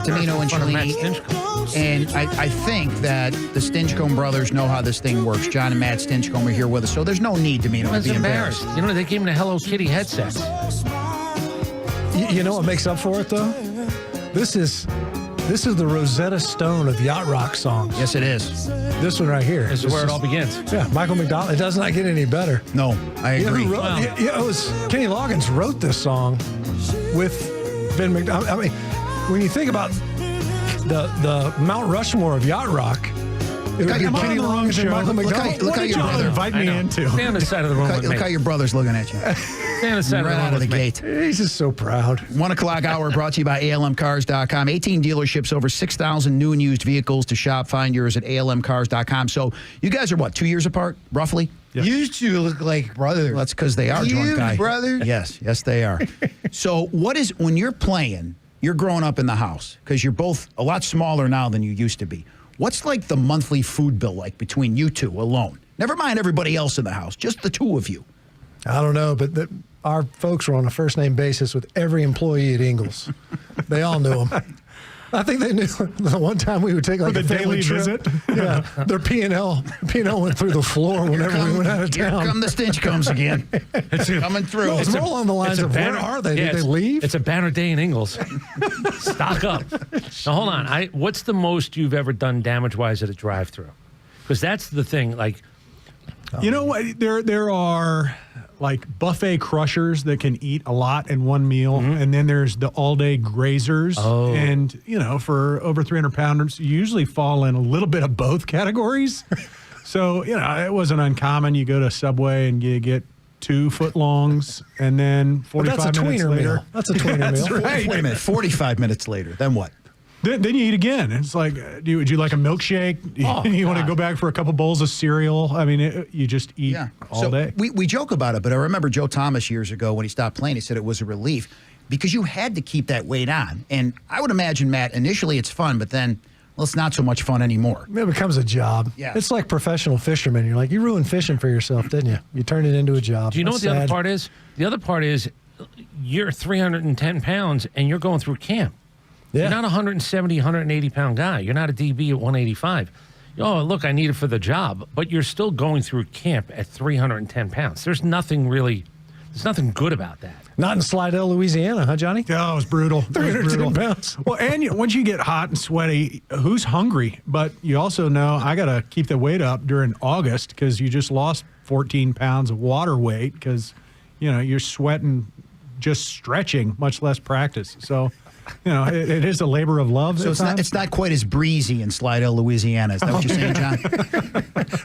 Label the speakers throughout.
Speaker 1: Dimino and Cellini. And I think that the Stinchcomb brothers know how this thing works. John and Matt Stinchcomb are here with us, so there's no need, Dimino, to be embarrassed.
Speaker 2: You know, they gave him the Hello Kitty headset.
Speaker 3: You know what makes up for it, though? This is the Rosetta Stone of yacht rock songs.
Speaker 1: Yes, it is.
Speaker 3: This one right here.
Speaker 2: This is where it all begins.
Speaker 3: Yeah, Michael McDonald. It does not get any better.
Speaker 1: No, I agree.
Speaker 3: It was Kenny Loggins wrote this song with Ben McDonald. I mean, when you think about the Mount Rushmore of yacht rock, it would be Kenny Loggins and Michael McDonald.
Speaker 1: Look how your brother
Speaker 4: invite me into.
Speaker 2: Stay on the side of the room with me.
Speaker 1: Look how your brother's looking at you.
Speaker 2: Stay on the side
Speaker 1: Right out of the gate.
Speaker 3: He's just so proud.
Speaker 1: 1 o'clock hour brought to you by ALMcars.com. 18 dealerships, over 6,000 new and used vehicles to shop. Find yours at ALMcars.com. So you guys are what, 2 years apart, roughly?
Speaker 4: Yes.
Speaker 5: You two look like brothers.
Speaker 1: Well, that's because they are, drunk guy.
Speaker 5: brothers?
Speaker 1: Yes, they are. So when you're playing, you're growing up in the house because you're both a lot smaller now than you used to be. What's like the monthly food bill like between you two alone? Never mind everybody else in the house, just the two of you.
Speaker 3: I don't know, but our folks were on a first-name basis with every employee at Ingalls. They all knew them. I think they knew the one time we would take like a family
Speaker 4: daily
Speaker 3: trip.
Speaker 4: visit.
Speaker 3: Yeah, their P&L went through the floor whenever we went out of town.
Speaker 1: Here come the Stinchcombs again. It's coming through.
Speaker 3: No, it's more along the lines of where are they? Did they leave?
Speaker 2: It's a banner day in Ingalls. Stock up. Now, hold on. What's the most you've ever done damage-wise at a drive-thru? Because that's the thing. Like,
Speaker 4: You know what? There are like buffet crushers that can eat a lot in one meal, and then there's the all-day grazers.
Speaker 2: Oh.
Speaker 4: And, you know, for over 300 pounders, you usually fall in a little bit of both categories. So, you know, it wasn't uncommon. You go to Subway and you get 2 footlongs, and then 45 minutes later.
Speaker 3: Meal. That's a tweener
Speaker 4: That's
Speaker 3: meal.
Speaker 4: right.
Speaker 1: Wait a minute, 45 minutes later, then what?
Speaker 4: Then you eat again. It's like, would you like a milkshake? You want to go back for a couple bowls of cereal? I mean, you just eat all day.
Speaker 1: We joke about it, but I remember Joe Thomas years ago when he stopped playing, he said it was a relief because you had to keep that weight on. And I would imagine, Matt, initially it's fun, but then, well, it's not so much fun anymore.
Speaker 3: It becomes a job.
Speaker 1: Yeah.
Speaker 3: It's like professional fishermen. You're like, you ruined fishing for yourself, didn't you? You turned it into a job.
Speaker 2: do you know
Speaker 3: That's
Speaker 2: what the other
Speaker 3: sad.
Speaker 2: part is? The other part is you're 310 pounds and you're going through camp.
Speaker 3: Yeah.
Speaker 2: You're not a 170, 180-pound guy. You're not a DB at 185. Oh, look, I need it for the job. But you're still going through camp at 310 pounds. There's nothing good about that.
Speaker 3: Not in Slidell, Louisiana, huh, Johnny?
Speaker 4: Oh, it was brutal. It was
Speaker 3: 310
Speaker 4: brutal.
Speaker 3: pounds.
Speaker 4: Well, and once you get hot and sweaty, who's hungry? But you also know I got to keep the weight up during August because you just lost 14 pounds of water weight because, you know, you're sweating just stretching, much less practice. So, you know, it is a labor of love.
Speaker 1: So it's not quite as breezy in Slidell, Louisiana. Is that what you're saying, John?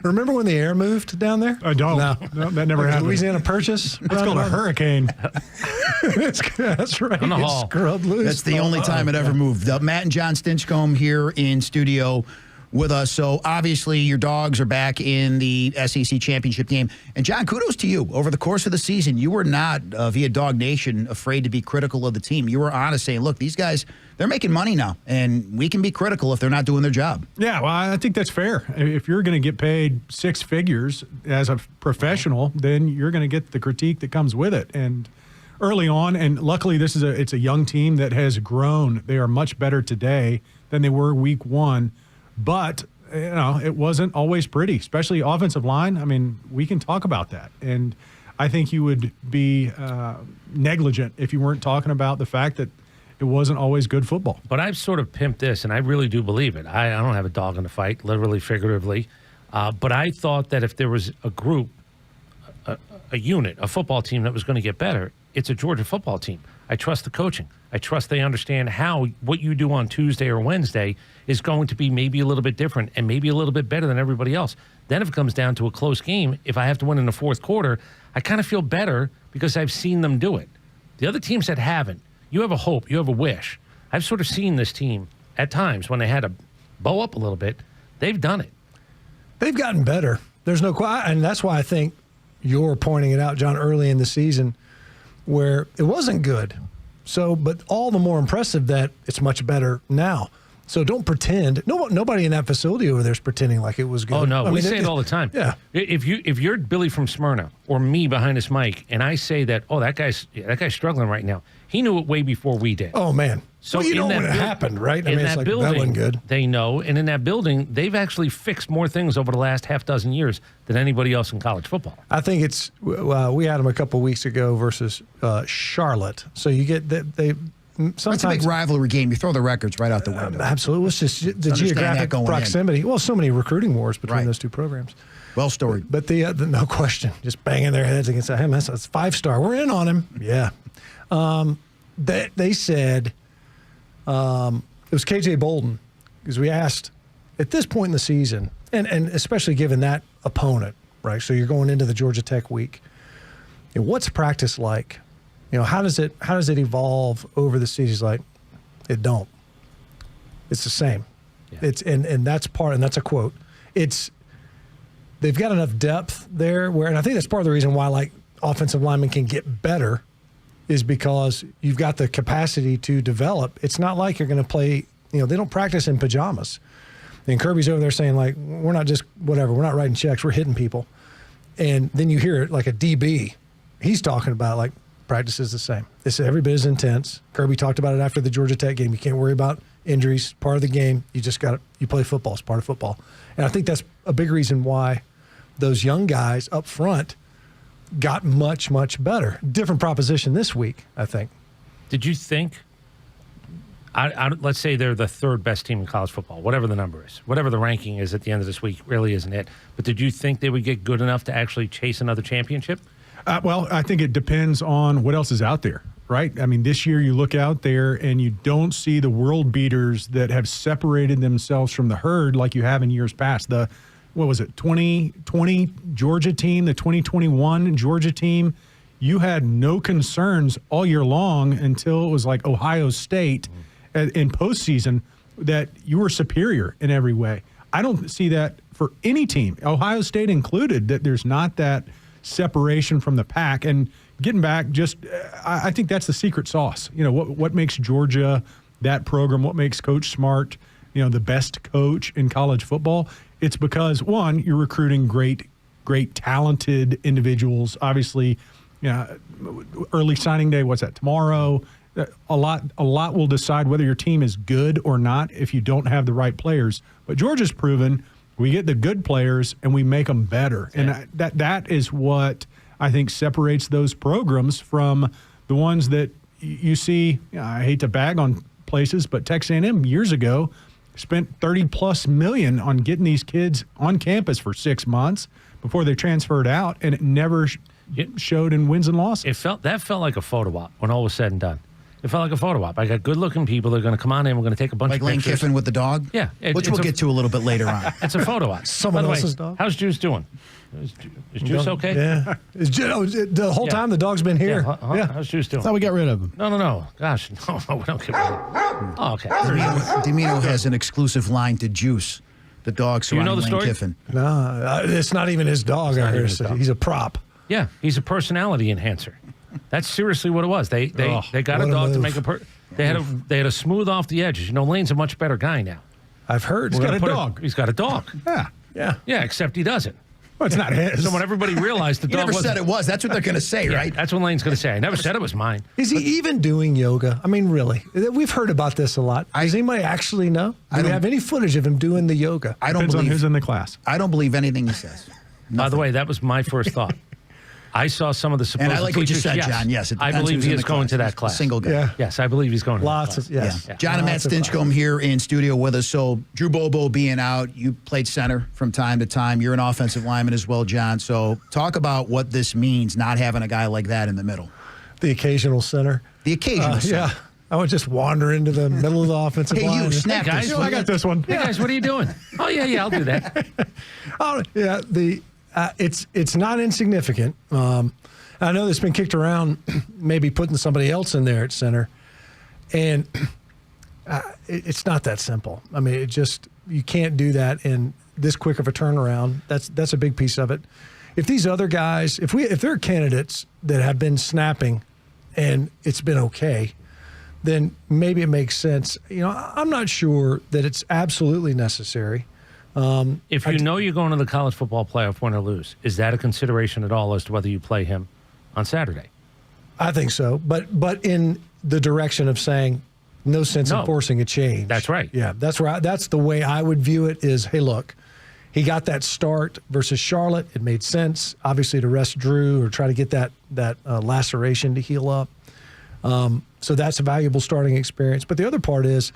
Speaker 3: Remember when the air moved down there?
Speaker 4: I don't.
Speaker 3: No,
Speaker 4: that never happened.
Speaker 3: Louisiana Purchase?
Speaker 4: It's called a hurricane.
Speaker 3: That's right.
Speaker 2: On the
Speaker 3: It's
Speaker 2: hall.
Speaker 3: scrubbed loose.
Speaker 1: That's the only time it ever moved. Matt and Jon Stinchcomb here in studio with us. So obviously your Dogs are back in the SEC championship game. And John, kudos to you. Over the course of the season, you were not, via Dog Nation, afraid to be critical of the team. You were honest, saying, look, these guys, they're making money now, and we can be critical if they're not doing their job.
Speaker 4: Yeah, well, I think that's fair. If you're going to get paid 6 figures as a professional, then you're going to get the critique that comes with it. And early on, and luckily it's a young team that has grown. They are much better today than they were week 1. But, you know, it wasn't always pretty, especially offensive line. I mean, we can talk about that. And I think you would be negligent if you weren't talking about the fact that it wasn't always good football.
Speaker 2: But I've sort of pimped this, and I really do believe it. I don't have a dog in the fight, literally, figuratively. But I thought that if there was a group, a unit, a football team that was going to get better, it's a Georgia football team. I trust the coaching. I trust they understand how what you do on Tuesday or Wednesday is going to be maybe a little bit different and maybe a little bit better than everybody else. Then if it comes down to a close game, if I have to win in the fourth quarter, I kind of feel better because I've seen them do it. The other teams that haven't, you have a hope, you have a wish. I've sort of seen this team at times when they had to bow up a little bit. They've done it.
Speaker 3: They've gotten better. There's no question. And that's why I think you're pointing it out, John, early in the season where it wasn't good. So, but all the more impressive that it's much better now. So don't pretend. Nobody in that facility over there is pretending like it was good.
Speaker 2: Oh, no.
Speaker 3: I
Speaker 2: We
Speaker 3: mean,
Speaker 2: say it all the time.
Speaker 3: Yeah.
Speaker 2: If you're Billy from Smyrna or me behind this mic, and I say that, that guy's struggling right now, he knew it way before we did.
Speaker 3: Oh, man.
Speaker 2: So
Speaker 3: well, you know
Speaker 2: in
Speaker 3: when
Speaker 2: that
Speaker 3: it happened, right? I
Speaker 2: in
Speaker 3: mean,
Speaker 2: that
Speaker 3: it's like,
Speaker 2: building,
Speaker 3: that wasn't good.
Speaker 2: they know. And in that building, they've actually fixed more things over the last half dozen years than anybody else in college football.
Speaker 3: I think it's we had them a couple weeks ago versus Charlotte. So you get they sometimes
Speaker 1: It's a big rivalry game. You throw the records right out the window.
Speaker 3: Absolutely. It's just the
Speaker 1: Understand
Speaker 3: geographic
Speaker 1: that going
Speaker 3: proximity. Well, so many recruiting wars between
Speaker 1: Right.
Speaker 3: those two programs.
Speaker 1: Well storied.
Speaker 3: But the no question, just banging their heads against that. Hey, man, that's 5-star. We're in on him. Yeah. They said it was KJ Bolden, because we asked at this point in the season, and especially given that opponent, right? So you're going into the Georgia Tech week. You know, what's practice like? You know, how does it evolve over the season? He's like, it don't. It's the same.
Speaker 2: Yeah.
Speaker 3: It's and that's part, and that's a quote. They've got enough depth there where, and I think that's part of the reason why like offensive linemen can get better, is because you've got the capacity to develop. It's not like you're going to play, you know, they don't practice in pajamas. And Kirby's over there saying like, we're not just whatever, we're not writing checks, we're hitting people. And then you hear it like a DB, he's talking about like practice is the same. It's every bit as intense. Kirby talked about it after the Georgia Tech game. You can't worry about injuries, part of the game. You just you play football, it's part of football. And I think that's a big reason why those young guys up front got much, much better. Different proposition this week, I think.
Speaker 2: Did you think, let's say they're the third best team in college football, whatever the number is, whatever the ranking is at the end of this week, really isn't it. But did you think they would get good enough to actually chase another championship?
Speaker 4: Well, I think it depends on what else is out there, right? I mean, this year you look out there and you don't see the world beaters that have separated themselves from the herd like you have in years past. The 2020 Georgia team, the 2021 Georgia team, you had no concerns all year long until it was like Ohio State in postseason that you were superior in every way. I don't see that for any team, Ohio State included, that there's not that separation from the pack. And getting back, I think that's the secret sauce. You know, what makes Georgia that program, what makes Coach Smart, you know, the best coach in college football. It's because, one, you're recruiting great, talented individuals. Obviously, you know, early signing day, what's that, tomorrow? A lot will decide whether your team is good or not if you don't have the right players. But Georgia's proven we get the good players and we make them better. Yeah. And that is what I think separates those programs from the ones that you see. You know, I hate to bag on places, but Texas A&M years ago spent $30+ million on getting these kids on campus for 6 months before they transferred out, and it never showed in wins and losses.
Speaker 2: That felt like a photo op when all was said and done. It felt like a photo op. I got good-looking people. They're going to come on in. We're going to take a bunch of
Speaker 1: Lane
Speaker 2: pictures.
Speaker 1: Kiffin with the dog?
Speaker 2: Yeah.
Speaker 1: Which we'll get to a little bit later on.
Speaker 2: It's a photo op.
Speaker 3: Someone else's dog?
Speaker 2: How's Juice doing? Is Juice okay?
Speaker 3: Yeah. The whole time the dog's been here.
Speaker 2: Yeah. How's Juice doing?
Speaker 5: I thought we got rid of him.
Speaker 2: No. Gosh, no, we don't get rid of him. Oh, okay.
Speaker 1: Dimino has an exclusive line to Juice, the dog surrounding
Speaker 2: the
Speaker 1: Lane
Speaker 2: story?
Speaker 1: Kiffin.
Speaker 3: No, it's not even his dog. I heard. He's a prop.
Speaker 2: Yeah, he's a personality enhancer. That's seriously what it was. They got a dog to make they had a smooth off the edges. You know, Lane's a much better guy now.
Speaker 3: I've heard.
Speaker 2: He's got a dog. He's got a dog.
Speaker 3: Yeah.
Speaker 2: Yeah, except he doesn't.
Speaker 3: Well, it's not his.
Speaker 2: So when everybody realized the
Speaker 1: You
Speaker 2: dog
Speaker 1: never said it was. That's what they're going to say, right?
Speaker 2: That's what Lane's going to say. I never said it was mine.
Speaker 3: Is he even doing yoga? I mean, really? We've heard about this a lot. Does anybody actually know? Do we have any footage of him doing the yoga?
Speaker 1: I don't
Speaker 4: Depends on
Speaker 1: believe
Speaker 4: who's in the class.
Speaker 1: I don't believe anything he says.
Speaker 2: By the way, that was my first thought. I saw some of the supposed
Speaker 1: And I like what you
Speaker 2: teachers,
Speaker 1: said,
Speaker 2: yes.
Speaker 1: John. Yes, it
Speaker 2: I
Speaker 1: depends
Speaker 2: believe
Speaker 1: who's
Speaker 2: he
Speaker 1: in
Speaker 2: is
Speaker 1: the
Speaker 2: going
Speaker 1: class.
Speaker 2: to that
Speaker 1: He's a
Speaker 2: class.
Speaker 1: single guy.
Speaker 3: Yeah.
Speaker 2: Yes, I believe he's going to
Speaker 3: Lots
Speaker 2: that
Speaker 3: of,
Speaker 2: class.
Speaker 3: yes.
Speaker 1: John and Matt
Speaker 3: Lots of
Speaker 1: Stinchcomb here in studio with us. So Drew Bobo being out, you played center from time to time. You're an offensive lineman as well, John. So talk about what this means, not having a guy like that in the middle.
Speaker 3: The occasional center.
Speaker 1: The occasional center.
Speaker 3: Yeah. I would just wander into the middle of the offensive
Speaker 1: Hey,
Speaker 3: line.
Speaker 1: you, snap
Speaker 2: Hey, guys,
Speaker 1: this.
Speaker 4: I got this one.
Speaker 2: Hey, guys, what are you doing? Oh, yeah, I'll do that.
Speaker 3: Oh, yeah. It's not insignificant. I know that's been kicked around, maybe putting somebody else in there at center, and it's not that simple. I mean, you can't do that in this quick of a turnaround. That's a big piece of it. If these other guys, if there are candidates that have been snapping, and it's been okay, then maybe it makes sense. I'm not sure that it's absolutely necessary.
Speaker 2: If you know you're going to the college football playoff, win or lose, is that a consideration at all as to whether you play him on Saturday?
Speaker 3: I think so, but in the direction of saying no sense in forcing a change.
Speaker 2: That's right.
Speaker 3: Yeah, that's the way I would view it is, hey, look, he got that start versus Charlotte. It made sense, obviously, to rest Drew or try to get that laceration to heal up. So that's a valuable starting experience. But the other part is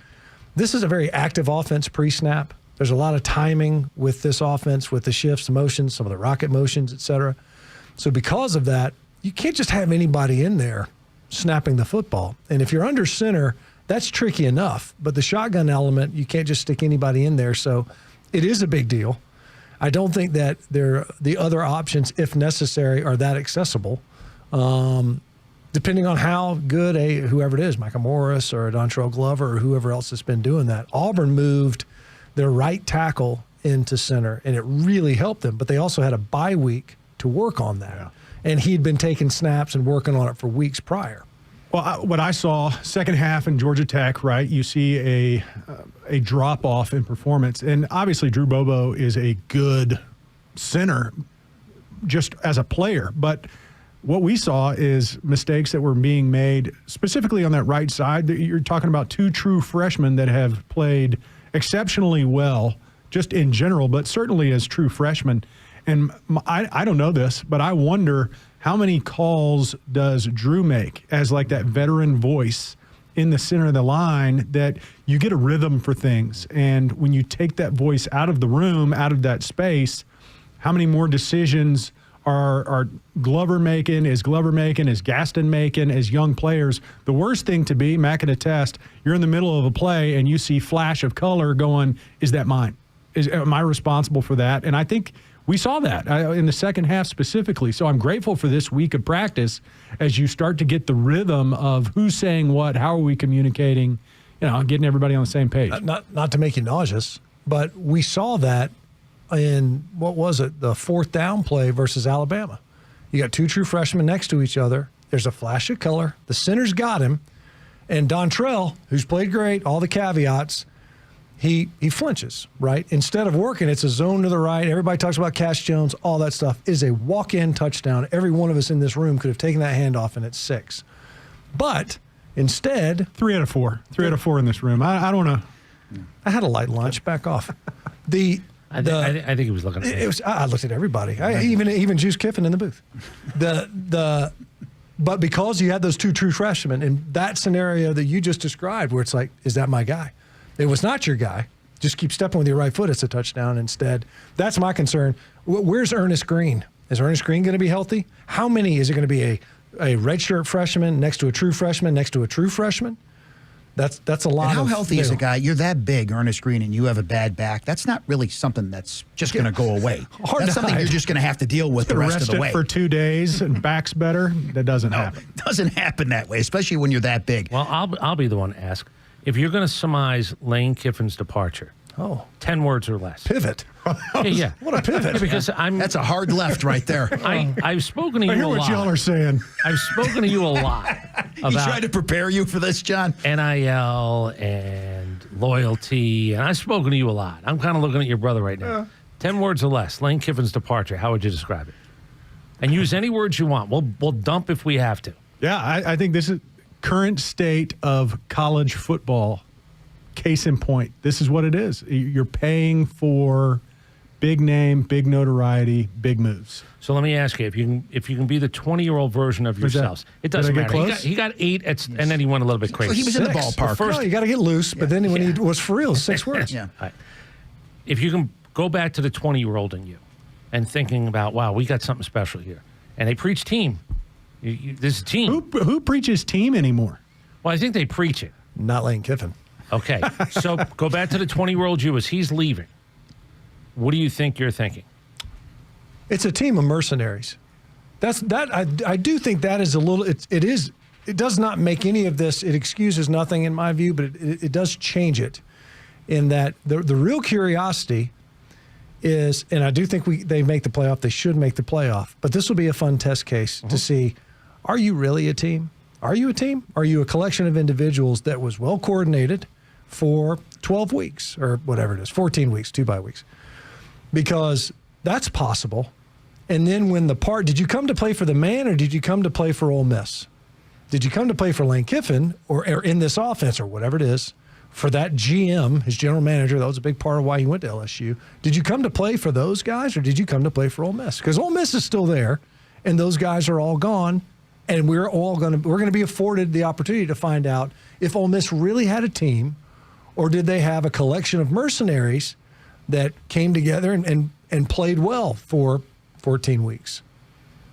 Speaker 3: this is a very active offense pre-snap. There's a lot of timing with this offense, with the shifts, the motions, some of the rocket motions, et cetera. So because of that, you can't just have anybody in there snapping the football. And if you're under center, that's tricky enough. But the shotgun element, you can't just stick anybody in there. So it is a big deal. I don't think that the other options, if necessary, are that accessible. Depending on how good whoever it is, Micah Morris or Dontrell Glover or whoever else has been doing that. Auburn moved their right tackle into center, and it really helped them. But they also had a bye week to work on that. Yeah. And he'd been taking snaps and working on it for weeks prior.
Speaker 4: Well, what I saw second half in Georgia Tech, right? You see a drop off in performance, and obviously Drew Bobo is a good center, just as a player. But what we saw is mistakes that were being made specifically on that right side. You're talking about two true freshmen that have played exceptionally well, just in general, but certainly as true freshmen. And I don't know this, but I wonder how many calls does Drew make as like that veteran voice in the center of the line that you get a rhythm for things. And when you take that voice out of the room, out of that space, how many more decisions are Glover making, is Gaston making as young players? The worst thing to be, Matt can attest, you're in the middle of a play and you see flash of color going, is that mine? Am I responsible for that? And I think we saw that in the second half specifically. So I'm grateful for this week of practice as you start to get the rhythm of who's saying what, how are we communicating, getting everybody on the same page.
Speaker 3: Not to make you nauseous, but we saw that in, what was it, the fourth down play versus Alabama. You got two true freshmen next to each other. There's a flash of color. The center's got him. And Dontrell, who's played great, all the caveats, he flinches, right? Instead of working, it's a zone to the right. Everybody talks about Cash Jones, all that stuff. Is a walk-in touchdown. Every one of us in this room could have taken that handoff, and it's 6. But instead...
Speaker 4: 3 out of 4. 3 out of 4 in this room. I don't know.
Speaker 3: I had a light lunch. Back off.
Speaker 2: I think he was looking at me.
Speaker 3: I looked at everybody. Even Juice Kiffin in the booth. But because you had those two true freshmen in that scenario that you just described, where it's like, is that my guy? It was not your guy. Just keep stepping with your right foot. It's a touchdown instead. That's my concern. Where's Ernest Green? Is Ernest Green going to be healthy? How many is it going to be a redshirt freshman next to a true freshman next to a true freshman? That's a lot.
Speaker 1: And how healthy is a guy? You're that big, Ernest Green, and you have a bad back. That's not really something that's just going to go away. That's something you're just going to have to deal with the rest of the way.
Speaker 4: For 2 days and back's better. That doesn't happen.
Speaker 1: It doesn't happen that way, especially when you're that big.
Speaker 2: Well, I'll be the one to ask. If you're going to surmise Lane Kiffin's departure, 10 words or less.
Speaker 3: Pivot.
Speaker 2: Yeah.
Speaker 3: What a pivot.
Speaker 2: Yeah, because
Speaker 1: that's a hard left right there.
Speaker 2: I've spoken to you a lot.
Speaker 4: I hear what y'all are saying.
Speaker 2: I've spoken to you a lot about...
Speaker 1: He tried to prepare you for this, John?
Speaker 2: NIL and loyalty, and I've spoken to you a lot. I'm kind of looking at your brother right now. 10 words or less, Lane Kiffin's departure. How would you describe it? And use any words you want. We'll dump if we have to.
Speaker 4: Yeah, I think this is current state of college football. Case in point, this is what it is. You're paying for big name, big notoriety, big moves.
Speaker 2: So let me ask you, if you can be the 20-year-old version of yourselves, it doesn't matter. He got 8, and then he went a little bit crazy.
Speaker 1: So he was in the ballpark.
Speaker 3: You got to get loose, but then when he was for real, 6 words.
Speaker 1: Yeah.
Speaker 2: Right. If you can go back to the 20-year-old in you and thinking about, wow, we got something special here, and they preach team. This is team.
Speaker 4: Who preaches team anymore?
Speaker 2: Well, I think they preach it.
Speaker 3: Not Lane Kiffin.
Speaker 2: Okay, so go back to the 20-year-old you as he's leaving. What do you think you're thinking?
Speaker 3: It's a team of mercenaries. I do think that is a little. It does not make any of this. It excuses nothing in my view, but it does change it. In that the real curiosity is, and I do think they make the playoff. They should make the playoff. But this will be a fun test case to see: are you really a team? Are you a team? Are you a collection of individuals that was well coordinated for 12 weeks or whatever it is, 14 weeks, 2 bye weeks? Because that's possible. And then did you come to play for the man or did you come to play for Ole Miss? Did you come to play for Lane Kiffin or in this offense or whatever it is, for that GM, his general manager? That was a big part of why he went to LSU. Did you come to play for those guys or did you come to play for Ole Miss? Because Ole Miss is still there and those guys are all gone, and we're going to be afforded the opportunity to find out if Ole Miss really had a team or did they have a collection of mercenaries that came together and played well for 14 weeks.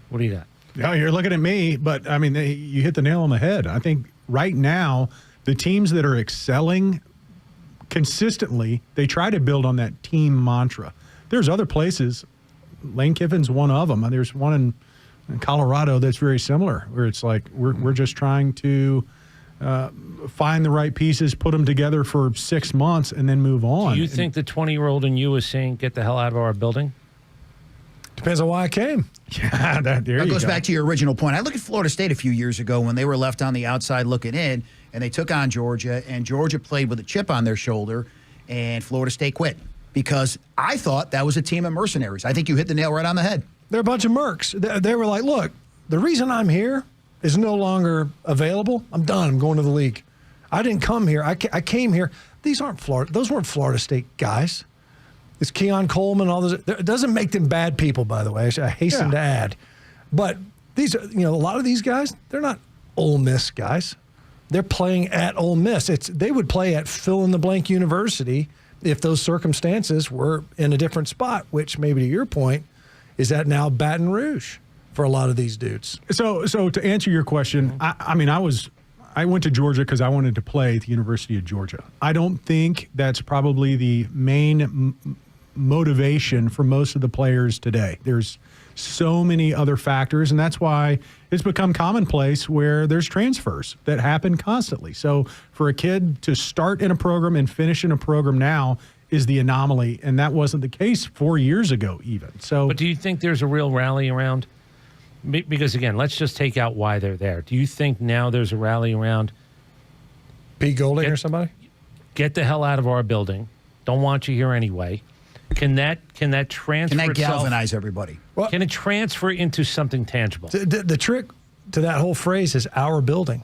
Speaker 2: What do you got?
Speaker 4: Yeah, you're looking at me, but I mean, you hit the nail on the head. I think right now, the teams that are excelling consistently, they try to build on that team mantra. There's other places. Lane Kiffin's one of them. There's one in Colorado that's very similar, where it's like we're just trying to find the right pieces, put them together for 6 months, and then move on.
Speaker 2: Do you think the 20-year-old in you is saying, get the hell out of our building?
Speaker 3: Depends on why I came.
Speaker 4: Yeah, that
Speaker 1: goes back to your original point. I look at Florida State a few years ago when they were left on the outside looking in, and they took on Georgia, and Georgia played with a chip on their shoulder, and Florida State quit because I thought that was a team of mercenaries. I think you hit the nail right on the head.
Speaker 3: They're a bunch of mercs. They were like, look, the reason I'm here is no longer available. I'm done. I'm going to the league. I didn't come here. I came here. Those weren't Florida State guys. It's Keon Coleman, all those. It doesn't make them bad people, by the way. I hasten to add. But these, a lot of these guys, they're not Ole Miss guys. They're playing at Ole Miss. They would play at fill-in-the-blank university if those circumstances were in a different spot, which maybe to your point is that now Baton Rouge for a lot of these dudes.
Speaker 4: So to answer your question, I went to Georgia because I wanted to play at the University of Georgia. I don't think that's probably the main motivation for most of the players today. There's so many other factors, and that's why it's become commonplace where there's transfers that happen constantly. So for a kid to start in a program and finish in a program now is the anomaly, and that wasn't the case 4 years ago even.
Speaker 2: But do you think there's a real rally around? Because, again, let's just take out why they're there. Do you think now there's a rally around
Speaker 3: Pete Golding or somebody?
Speaker 2: Get the hell out of our building. Don't want you here anyway. Can that transfer
Speaker 1: Can that
Speaker 2: itself,
Speaker 1: galvanize everybody?
Speaker 3: Well,
Speaker 2: can it transfer into something tangible?
Speaker 3: The trick to that whole phrase is our building.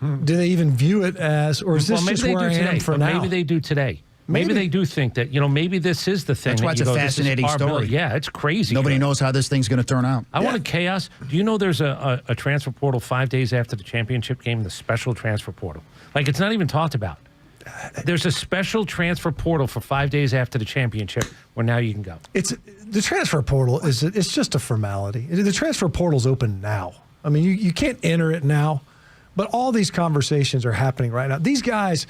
Speaker 3: Do they even view it as, or is this just where I am for now?
Speaker 2: Maybe they do today. Maybe they do think that, maybe this is the thing.
Speaker 1: That's why it's a fascinating story.
Speaker 2: Yeah, it's crazy.
Speaker 1: Nobody knows how this thing's going to turn out.
Speaker 2: I wanted chaos. Do you know there's a transfer portal 5 days after the championship game, the special transfer portal? Like, it's not even talked about. There's a special transfer portal for 5 days after the championship where now you can go.
Speaker 3: The transfer portal it's just a formality. The transfer portal's open now. I mean, you can't enter it now, but all these conversations are happening right now. These guys,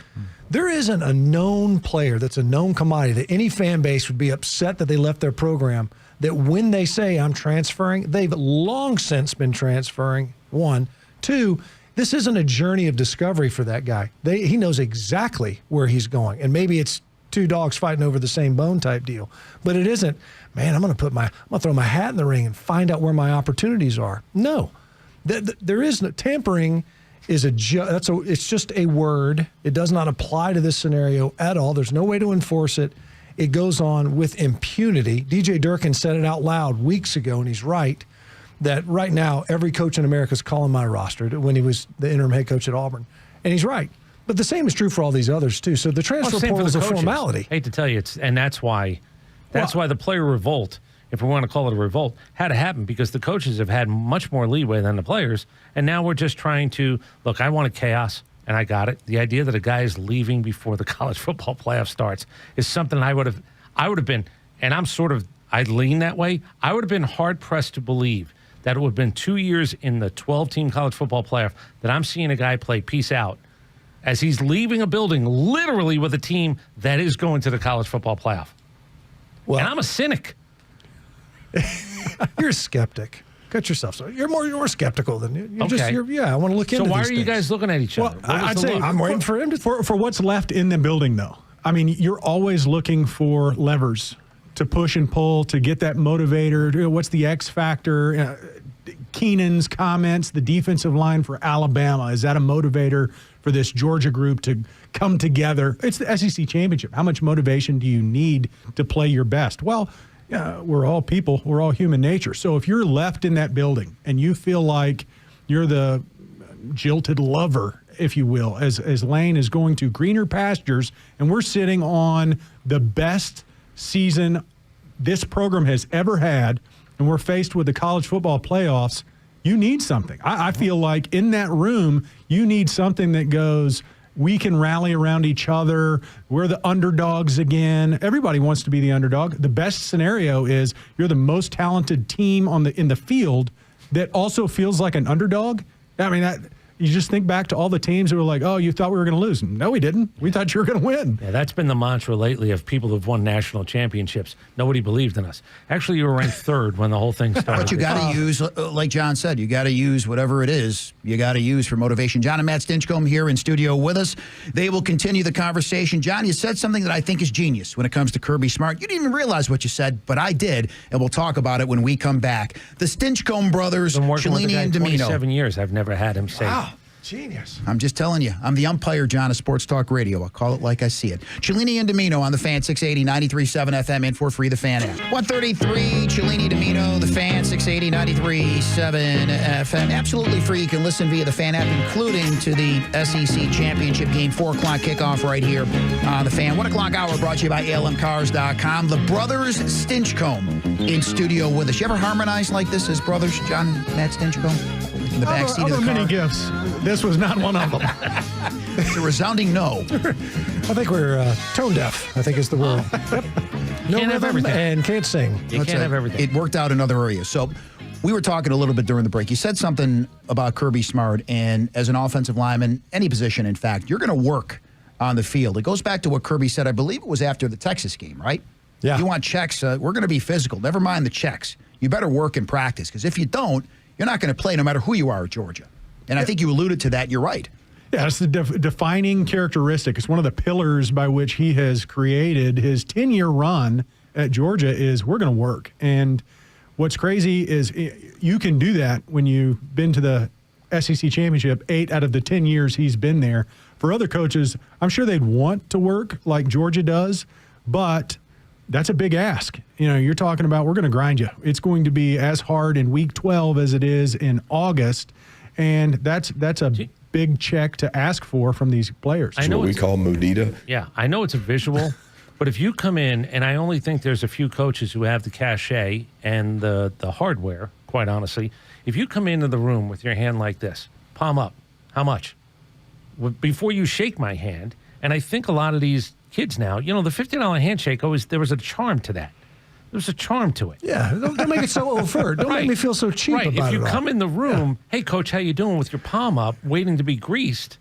Speaker 3: there isn't a known player that's a known commodity that any fan base would be upset that they left their program, that when they say I'm transferring, they've long since been transferring, one. Two, this isn't a journey of discovery for that guy. He knows exactly where he's going. And maybe it's two dogs fighting over the same bone type deal. But it isn't, man, I'm going to throw my hat in the ring and find out where my opportunities are. No. There is no tampering. It's just a word. It does not apply to this scenario at all. There's no way to enforce it. It goes on with impunity. DJ Durkin said it out loud weeks ago, and he's right, that right now every coach in America is calling my roster when he was the interim head coach at Auburn. And he's right. But the same is true for all these others, too. So the transfer portal is a formality.
Speaker 2: I hate to tell you, that's why the player revolt, if we want to call it a revolt, had to happen because the coaches have had much more leeway than the players. And now we're just trying to, look, I wanted chaos, and I got it. The idea that a guy is leaving before the college football playoff starts is something I would have been, and I lean that way. I would have been hard-pressed to believe that it would have been 2 years in the 12-team college football playoff that I'm seeing a guy play peace out as he's leaving a building literally with a team that is going to the college football playoff. Well, and I'm a cynic.
Speaker 3: You're a skeptic. Cut yourself. So you're more skeptical than you're
Speaker 2: okay.
Speaker 3: I want to look into.
Speaker 2: So why
Speaker 3: these
Speaker 2: are you guys looking at each other?
Speaker 4: Well, I'd say
Speaker 3: I'm waiting for him to
Speaker 4: for what's left in the building, though. I mean, you're always looking for levers to push and pull to get that motivator. What's the X factor? Keenan's comments, the defensive line for Alabama, is that a motivator for this Georgia group to come together? It's the SEC championship. How much motivation do you need to play your best? Well, we're all people. We're all human nature. So if you're left in that building and you feel like you're the jilted lover, if you will, as Lane is going to greener pastures, and we're sitting on the best season this program has ever had, and we're faced with the college football playoffs, you need something. I feel like in that room, you need something that goes, we can rally around each other. We're the underdogs again. Everybody wants to be the underdog. The best scenario is you're the most talented team in the field that also feels like an underdog. I mean, you just think back to all the teams who were like, oh, you thought we were going to lose. No, we didn't. We thought you were going to win.
Speaker 2: Yeah, that's been the mantra lately of people who've won national championships. Nobody believed in us. Actually, you were ranked third when the whole thing started.
Speaker 1: But you got to use, like John said, you got to use whatever it is you got to use for motivation. John and Matt Stinchcomb here in studio with us. They will continue the conversation. John, you said something that I think is genius when it comes to Kirby Smart. You didn't even realize what you said, but I did, and we'll talk about it when we come back. The Stinchcomb brothers, Cellini and Dimino.
Speaker 2: 27 years, I've never had him say.
Speaker 3: Wow. Genius.
Speaker 1: I'm just telling you. I'm the umpire, John, of Sports Talk Radio. I'll call it like I see it. Cellini and Dimino on the Fan 680, 93.7 FM, and for free, the Fan app. 133, Cellini Dimino, the Fan 680, 93.7 FM. Absolutely free. You can listen via the Fan app, including to the SEC Championship game, 4 o'clock kickoff right here on the Fan. 1 o'clock hour brought to you by ALMcars.com. The brothers Stinchcomb in studio with us. You ever harmonize like this as brothers, John, Matt Stinchcomb? In the backseat of the car?
Speaker 4: Many gifts. This was not one of them.
Speaker 1: It's a resounding no.
Speaker 3: I think we're tone deaf, I think is the word. Yep. No
Speaker 2: Can't have everything.
Speaker 3: And can't sing.
Speaker 2: You can't have everything.
Speaker 1: It worked out in other areas. So we were talking a little bit during the break. You said something about Kirby Smart, and as an offensive lineman, any position, in fact, you're going to work on the field. It goes back to what Kirby said, I believe it was after the Texas game, right?
Speaker 3: Yeah.
Speaker 1: You want checks, we're going to be physical. Never mind the checks. You better work and practice, because if you don't, you're not going to play no matter who you are at Georgia. And I think you alluded to that. You're right.
Speaker 4: Yeah, it's the defining characteristic. It's one of the pillars by which he has created his 10-year run at Georgia is we're going to work. And what's crazy is you can do that when you've been to the SEC championship 8 out of the 10 years he's been there. For other coaches, I'm sure they'd want to work like Georgia does, but that's a big ask. You're talking about we're going to grind you. It's going to be as hard in week 12 as it is in August. And that's a big check to ask for from these players.
Speaker 5: That's what we call Mudita.
Speaker 2: Yeah, I know it's a visual, but if you come in, and I only think there's a few coaches who have the cachet and the hardware, quite honestly. If you come into the room with your hand like this, palm up, how much? Before you shake my hand, and I think a lot of these kids now, the $50 handshake, there was a charm to that. There's a charm to it.
Speaker 3: Yeah, don't make it so overt. Don't make me feel so cheap about it.
Speaker 2: If you come in the room, hey, coach, how you doing, with your palm up, waiting to be greased,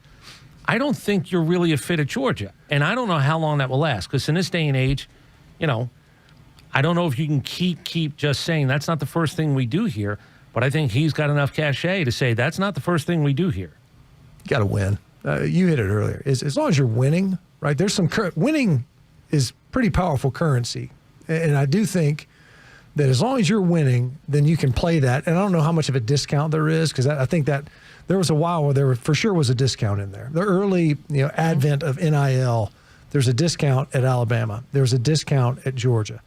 Speaker 2: I don't think you're really a fit at Georgia. And I don't know how long that will last, because in this day and age, I don't know if you can keep just saying that's not the first thing we do here, but I think he's got enough cachet to say that's not the first thing we do here.
Speaker 3: You got to win. You hit it earlier. As long as you're winning, right, there's some winning is pretty powerful currency. And I do think that as long as you're winning, then you can play that. And I don't know how much of a discount there is, because I think that there was a while where there for sure was a discount in there. The early advent of NIL, there's a discount at Alabama. There's a discount at Georgia.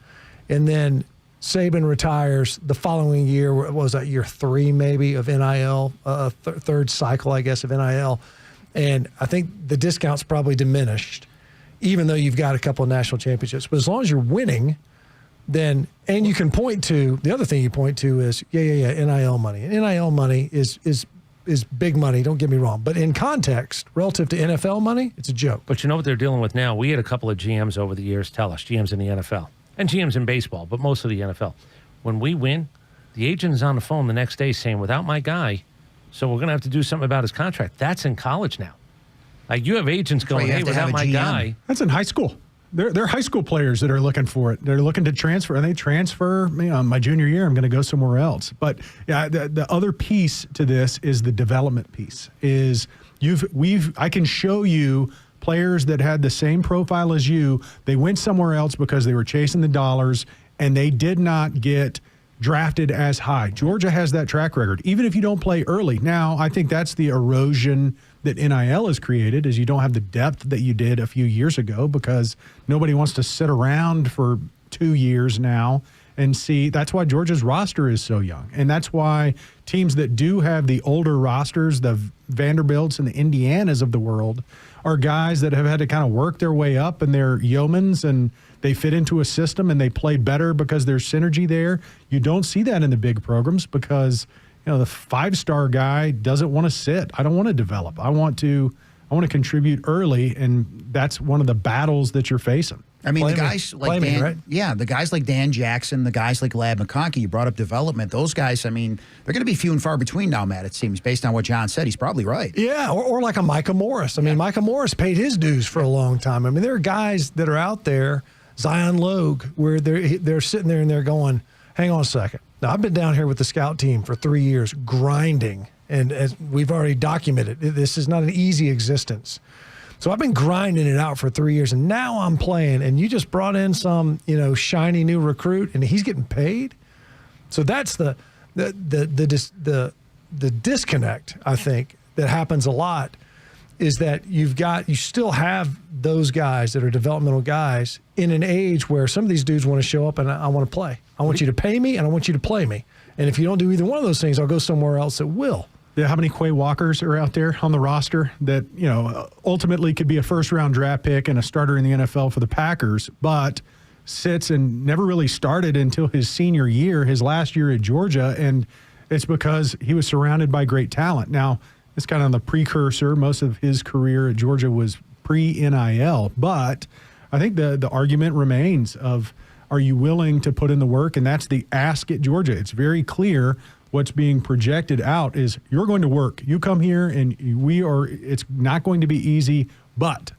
Speaker 3: And then Saban retires the following year. What was that, year 3 maybe of NIL, third cycle, I guess, of NIL. And I think the discount's probably diminished, even though you've got a couple of national championships. But as long as you're winning, then, and you can point to, the other thing you point to is, NIL money. And NIL money is big money, don't get me wrong. But in context, relative to NFL money, it's a joke.
Speaker 2: But you know what they're dealing with now? We had a couple of GMs over the years tell us, GMs in the NFL, and GMs in baseball, but most of the NFL. When we win, the agent is on the phone the next day saying, without my guy, so we're going to have to do something about his contract. That's in college now. Like, you have agents going, hey, without my guy.
Speaker 4: That's in high school. They're high school players that are looking for it. They're looking to transfer, and they transfer. My junior year, I'm going to go somewhere else. But yeah, the other piece to this is the development piece. I can show you players that had the same profile as you. They went somewhere else because they were chasing the dollars, and they did not get drafted as high. Georgia has that track record, even if you don't play early. Now, I think that's the erosion that NIL has created, is you don't have the depth that you did a few years ago because nobody wants to sit around for 2 years now and see. That's why Georgia's roster is so young. And that's why teams that do have the older rosters, the Vanderbilts and the Indianas of the world, are guys that have had to kind of work their way up, and they're yeomans, and they fit into a system and they play better because there's synergy there. You don't see that in the big programs because, you know, the 5-star guy doesn't want to sit. I don't want to develop. I want to contribute early, and that's one of the battles that you're facing.
Speaker 1: I mean, the guys like Dan,
Speaker 3: right?
Speaker 1: Yeah, the guys like Dan Jackson, the guys like Lab McConkey, you brought up development. Those guys, I mean, they're going to be few and far between now, Matt, it seems, based on what John said. He's probably right.
Speaker 3: Yeah, or like a Micah Morris. I mean, Micah Morris paid his dues for a long time. I mean, there are guys that are out there, Zion Logue, where they're sitting there and they're going, hang on a second. Now, I've been down here with the scout team for 3 years grinding, and as we've already documented, this is not an easy existence. So I've been grinding it out for 3 years, and now I'm playing, and you just brought in some, you know, shiny new recruit, and he's getting paid. So that's the disconnect, I think, that happens a lot, is that you still have those guys that are developmental guys in an age where some of these dudes want to show up and I want to play. I want you to pay me and I want you to play me. And if you don't do either one of those things, I'll go somewhere else that will.
Speaker 4: Yeah, how many Quay Walkers are out there on the roster that, you know, ultimately could be a first-round draft pick and a starter in the NFL for the Packers, but sits and never really started until his senior year, his last year at Georgia, and it's because he was surrounded by great talent. Now, it's kind of the precursor. Most of his career at Georgia was pre-NIL, but I think the argument remains of, are you willing to put in the work? And that's the ask at Georgia. It's very clear what's being projected out is you're going to work. You come here and it's not going to be easy, but,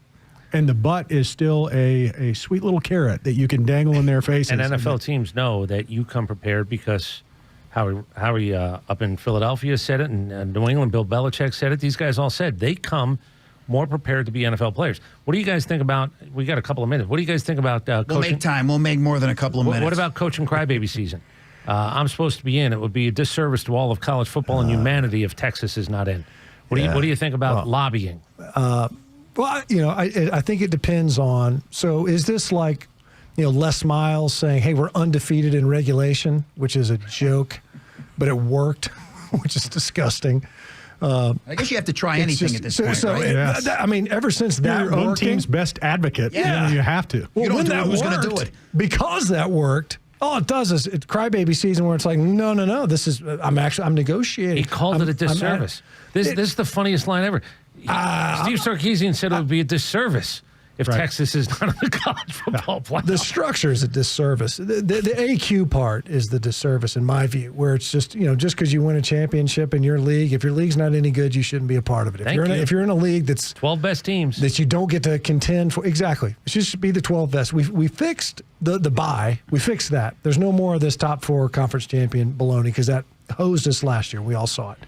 Speaker 4: and the but is still a sweet little carrot that you can dangle in their faces.
Speaker 2: And NFL teams know that you come prepared because Howie up in Philadelphia said it, and New England, Bill Belichick said it. These guys all said they come more prepared to be NFL players. What do you guys think about, we got a couple of minutes, what do you guys think about coaching?
Speaker 1: We'll make time. We'll make more than a couple of minutes.
Speaker 2: What about coaching crybaby season? I'm supposed to be in. It would be a disservice to all of college football and humanity if Texas is not in. What do you think about lobbying?
Speaker 3: Well, you know, I think it depends on. So is this like, you know, Les Miles saying, hey, we're undefeated in regulation, which is a joke, but it worked, which is disgusting.
Speaker 1: I guess you have to try anything at this point, right?
Speaker 4: Yes.
Speaker 3: I mean, ever since
Speaker 4: You're
Speaker 3: that
Speaker 4: your own
Speaker 3: working,
Speaker 4: team's best advocate.
Speaker 1: Yeah.
Speaker 4: You have to.
Speaker 3: well,
Speaker 1: You don't
Speaker 3: when
Speaker 1: do it,
Speaker 3: that
Speaker 1: who's
Speaker 3: worked,
Speaker 1: gonna do it?
Speaker 3: Because that worked, all it does is it's crybaby season where it's like, no, this is, I'm negotiating.
Speaker 2: He called it a disservice. This is the funniest line ever. Steve Sarkisian said it would be a disservice if Texas is not in the college football playoff.
Speaker 3: The structure is a disservice. The AQ part is the disservice, in my view, where it's just, you know, just because you win a championship in your league, if your league's not any good, you shouldn't be a part of it. If you're in a league that's
Speaker 2: 12 best teams
Speaker 3: that you don't get to contend for, exactly. It should be the 12 best. We fixed the bye. We fixed that. There's no more of this top 4 conference champion baloney because that hosed us last year. We all saw it.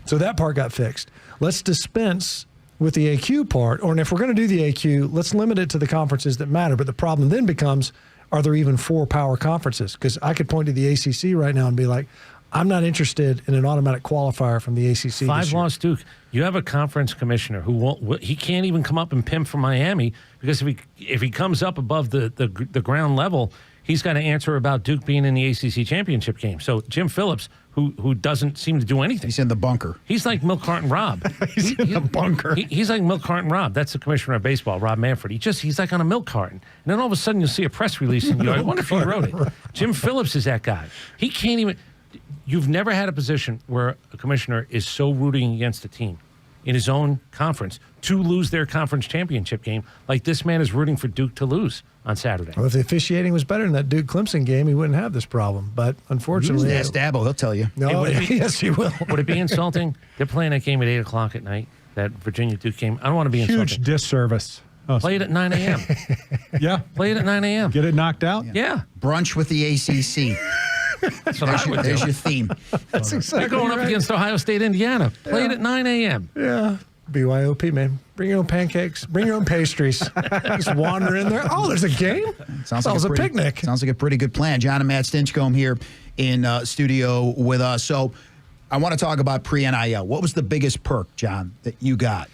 Speaker 3: So that part got fixed. Let's dispense with the AQ part, or if we're going to do the AQ, let's limit it to the conferences that matter. But the problem then becomes, are there even 4 power conferences? Because I could point to the ACC right now and be like, I'm not interested in an automatic qualifier from the ACC.
Speaker 2: 5 lost Duke. You have a conference commissioner who won't. He can't even come up and pimp for Miami because if he comes up above the ground level, he's got to answer about Duke being in the ACC championship game. So Jim Phillips, who doesn't seem to do anything.
Speaker 1: He's in the bunker.
Speaker 2: He's like Milk Carton Rob.
Speaker 1: He's in the bunker.
Speaker 2: He's like Milk Carton Rob. That's the commissioner of baseball, Rob Manfred. He's like on a milk carton. And then all of a sudden you'll see a press release and I wonder if he wrote it. Jim Phillips is that guy. He can't even. You've never had a position where a commissioner is so rooting against a team in his own conference to lose their conference championship game like this man is rooting for Duke to lose on Saturday.
Speaker 3: Well, if the officiating was better in that Duke-Clemson game, he wouldn't have this problem. But unfortunately...
Speaker 1: Ask Dabo, he'll tell you.
Speaker 3: No, yes, he will.
Speaker 2: Would it be insulting? They're playing that game at 8 o'clock at night, that Virginia-Duke game. I don't want to be insulting.
Speaker 4: Huge disservice. Oh,
Speaker 2: Play it at 9 a.m.
Speaker 4: yeah.
Speaker 2: Play it at 9 a.m.
Speaker 4: Get it knocked out?
Speaker 2: Yeah.
Speaker 1: Brunch with the ACC.
Speaker 2: That's what I would do.
Speaker 1: There's your theme.
Speaker 3: That's exactly
Speaker 2: They're going up
Speaker 3: right.
Speaker 2: against Ohio State, Indiana. Play it at 9 a.m.
Speaker 3: Yeah. BYOP, man. Bring your own pancakes. Bring your own pastries. Just wander in there. Oh, there's a game? Sounds like a picnic.
Speaker 1: Sounds like a pretty good plan. John and Matt Stinchcomb here in studio with us. So I want to talk about pre-NIL. What was the biggest perk, John, that you got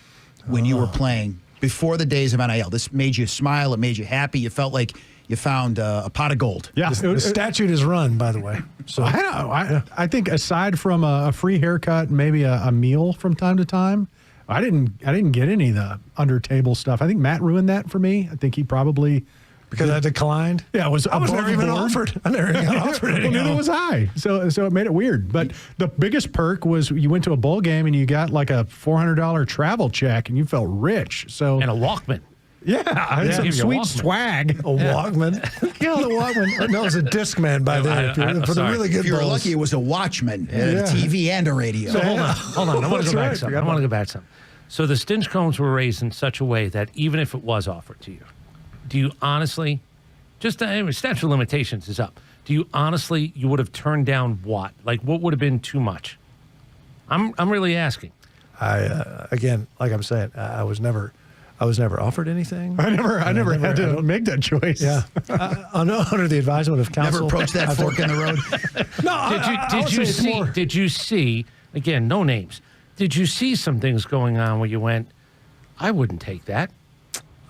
Speaker 1: when you were playing before the days of NIL? This made you smile. It made you happy. You felt like you found a pot of gold.
Speaker 4: Yeah,
Speaker 3: The statute is run, by the way. So
Speaker 4: I think aside from a free haircut, maybe a meal from time to time, I didn't get any of the under table stuff. I think Matt ruined that for me. I think he probably
Speaker 3: because I declined.
Speaker 4: Yeah, I was
Speaker 3: never even offered. I never even got offered anything.
Speaker 4: Well, neither was I. So it made it weird. But the biggest perk was you went to a bowl game and you got like a $400 travel check and you felt rich. So
Speaker 2: And a Walkman.
Speaker 4: Yeah, I had some
Speaker 2: Give you a
Speaker 4: sweet
Speaker 2: Walkman.
Speaker 4: swag.
Speaker 3: A Walkman. Yeah, the Walkman. No, it was a Discman by then. For the
Speaker 2: sorry.
Speaker 3: really good
Speaker 1: If you were
Speaker 3: bowls.
Speaker 1: lucky, it was a Watchman, a TV and a radio.
Speaker 2: So hold on. I want to go back to something. I want to go back to something. So the Stinchcombs were raised in such a way that even if it was offered to you, do you honestly, statute of limitations is up. Do you honestly, you would have turned down what? Like what would have been too much? I'm really asking.
Speaker 3: Again, like I'm saying, I was never offered anything.
Speaker 4: I never had to make that choice.
Speaker 3: Yeah, under the advisement of counsel.
Speaker 1: Never approached that fork in the road.
Speaker 3: No,
Speaker 2: Did you see again? No names. Did you see some things going on where you went, I wouldn't take that.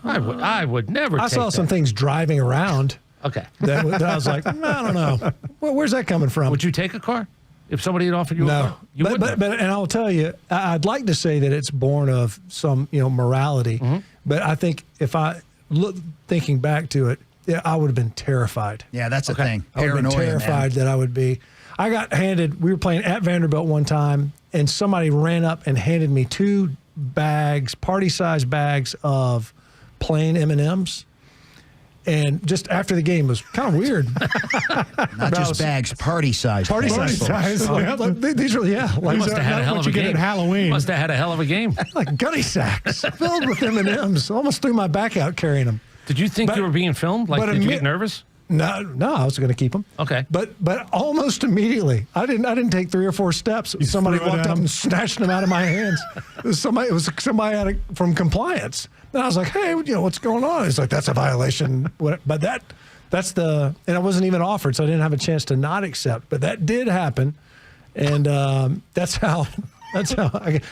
Speaker 2: I would never.
Speaker 3: I saw some things driving around.
Speaker 2: Okay.
Speaker 3: That I was like, I don't know. Well, where's that coming from?
Speaker 2: Would you take a car if somebody had offered you a
Speaker 3: No,
Speaker 2: car? You wouldn't.
Speaker 3: but and I'll tell you, I'd like to say that it's born of some morality, but I think if I look thinking back to it, yeah, I would have been terrified.
Speaker 1: Yeah, that's the thing.
Speaker 3: I would have been
Speaker 1: Paranoia,
Speaker 3: terrified that I would be. I got handed. We were playing at Vanderbilt one time, and somebody ran up and handed me 2 bags, party-sized bags of plain M&Ms. And just after the game, it was kind of weird.
Speaker 1: Not just bags, party size.
Speaker 3: Party size. These are, yeah.
Speaker 2: You must have had a hell of a game.
Speaker 4: Halloween.
Speaker 2: Must have had a hell of a game.
Speaker 3: Like gunny sacks filled with M&Ms. Almost threw my back out carrying them.
Speaker 2: Did you think you were being filmed? Like, did you get nervous?
Speaker 3: No, I was going to keep them.
Speaker 2: Okay.
Speaker 3: But almost immediately, I didn't take 3 or 4 steps. Somebody walked up and snatched them out of my hands. It was somebody from compliance. And I was like, hey, what's going on? He's like, that's a violation. But that's and I wasn't even offered, so I didn't have a chance to not accept. But that did happen, and that's how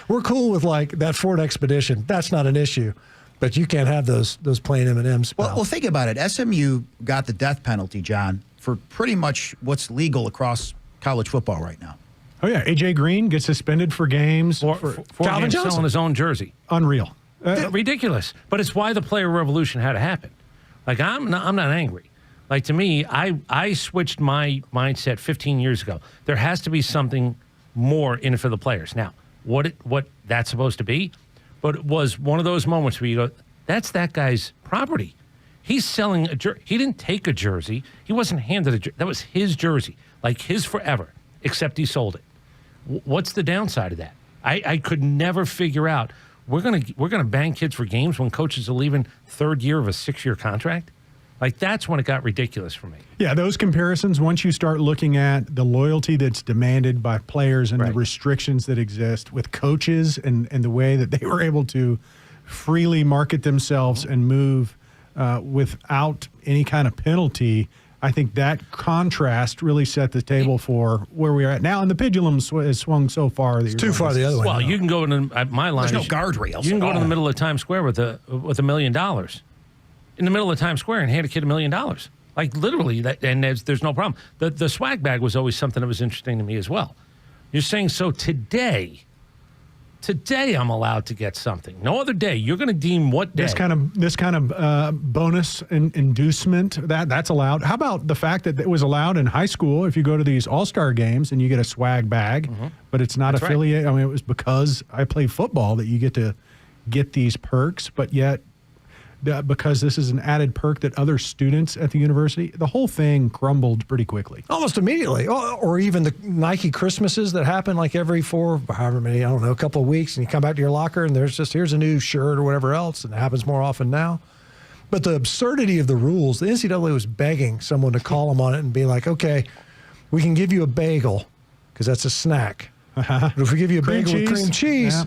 Speaker 3: we're cool with like that Ford Expedition. That's not an issue. But you can't have those plain M&Ms.
Speaker 1: Well, think about it. SMU got the death penalty, John, for pretty much what's legal across college football right now.
Speaker 4: Oh yeah, AJ Green gets suspended for games
Speaker 2: For
Speaker 3: Calvin
Speaker 2: him
Speaker 3: Johnson
Speaker 2: selling his own jersey.
Speaker 4: unreal.
Speaker 2: Ridiculous. But it's why the player revolution had to happen. Like, I'm not angry. Like, to me, I switched my mindset 15 years ago. There has to be something more in it for the players. Now, what that's supposed to be, but it was one of those moments where you go, that's that guy's property. He's selling a jersey. He didn't take a jersey. He wasn't handed a jersey. That was his jersey, like his forever, except he sold it. What's the downside of that? I could never figure out. We're gonna bang kids for games when coaches are leaving third year of a 6-year contract. Like, that's when it got ridiculous for me.
Speaker 4: Yeah, those comparisons, once you start looking at the loyalty that's demanded by players and
Speaker 2: Right.
Speaker 4: the restrictions that exist with coaches and the way that they were able to freely market themselves and move without any kind of penalty, I think that contrast really set the table for where we are at now. And the pendulum has swung so far. That
Speaker 3: It's too far the other way.
Speaker 2: Well, you can go in my line.
Speaker 1: There's no
Speaker 2: is
Speaker 1: guardrails.
Speaker 2: You can go to the middle of Times Square with $1 million. In the middle of Times Square and hand a kid $1 million. Like, literally, that, and there's no problem. The swag bag was always something that was interesting to me as well. You're saying, so today I'm allowed to get something. No other day. You're going to deem what day?
Speaker 4: This kind of bonus inducement that's allowed. How about the fact that it was allowed in high school? If you go to these all-star games and you get a swag bag, but it's not affiliated. Right. I mean, it was because I play football that you get to get these perks, but yet because this is an added perk that other students at the university, the whole thing crumbled pretty quickly.
Speaker 3: Almost immediately. Or even the Nike Christmases that happen like every however many, I don't know, a couple of weeks, and you come back to your locker and here's a new shirt or whatever else, and it happens more often now. But the absurdity of the rules, the NCAA was begging someone to call them on it and be like, okay, we can give you a bagel because that's a snack. But if we give you a bagel with cream cheese,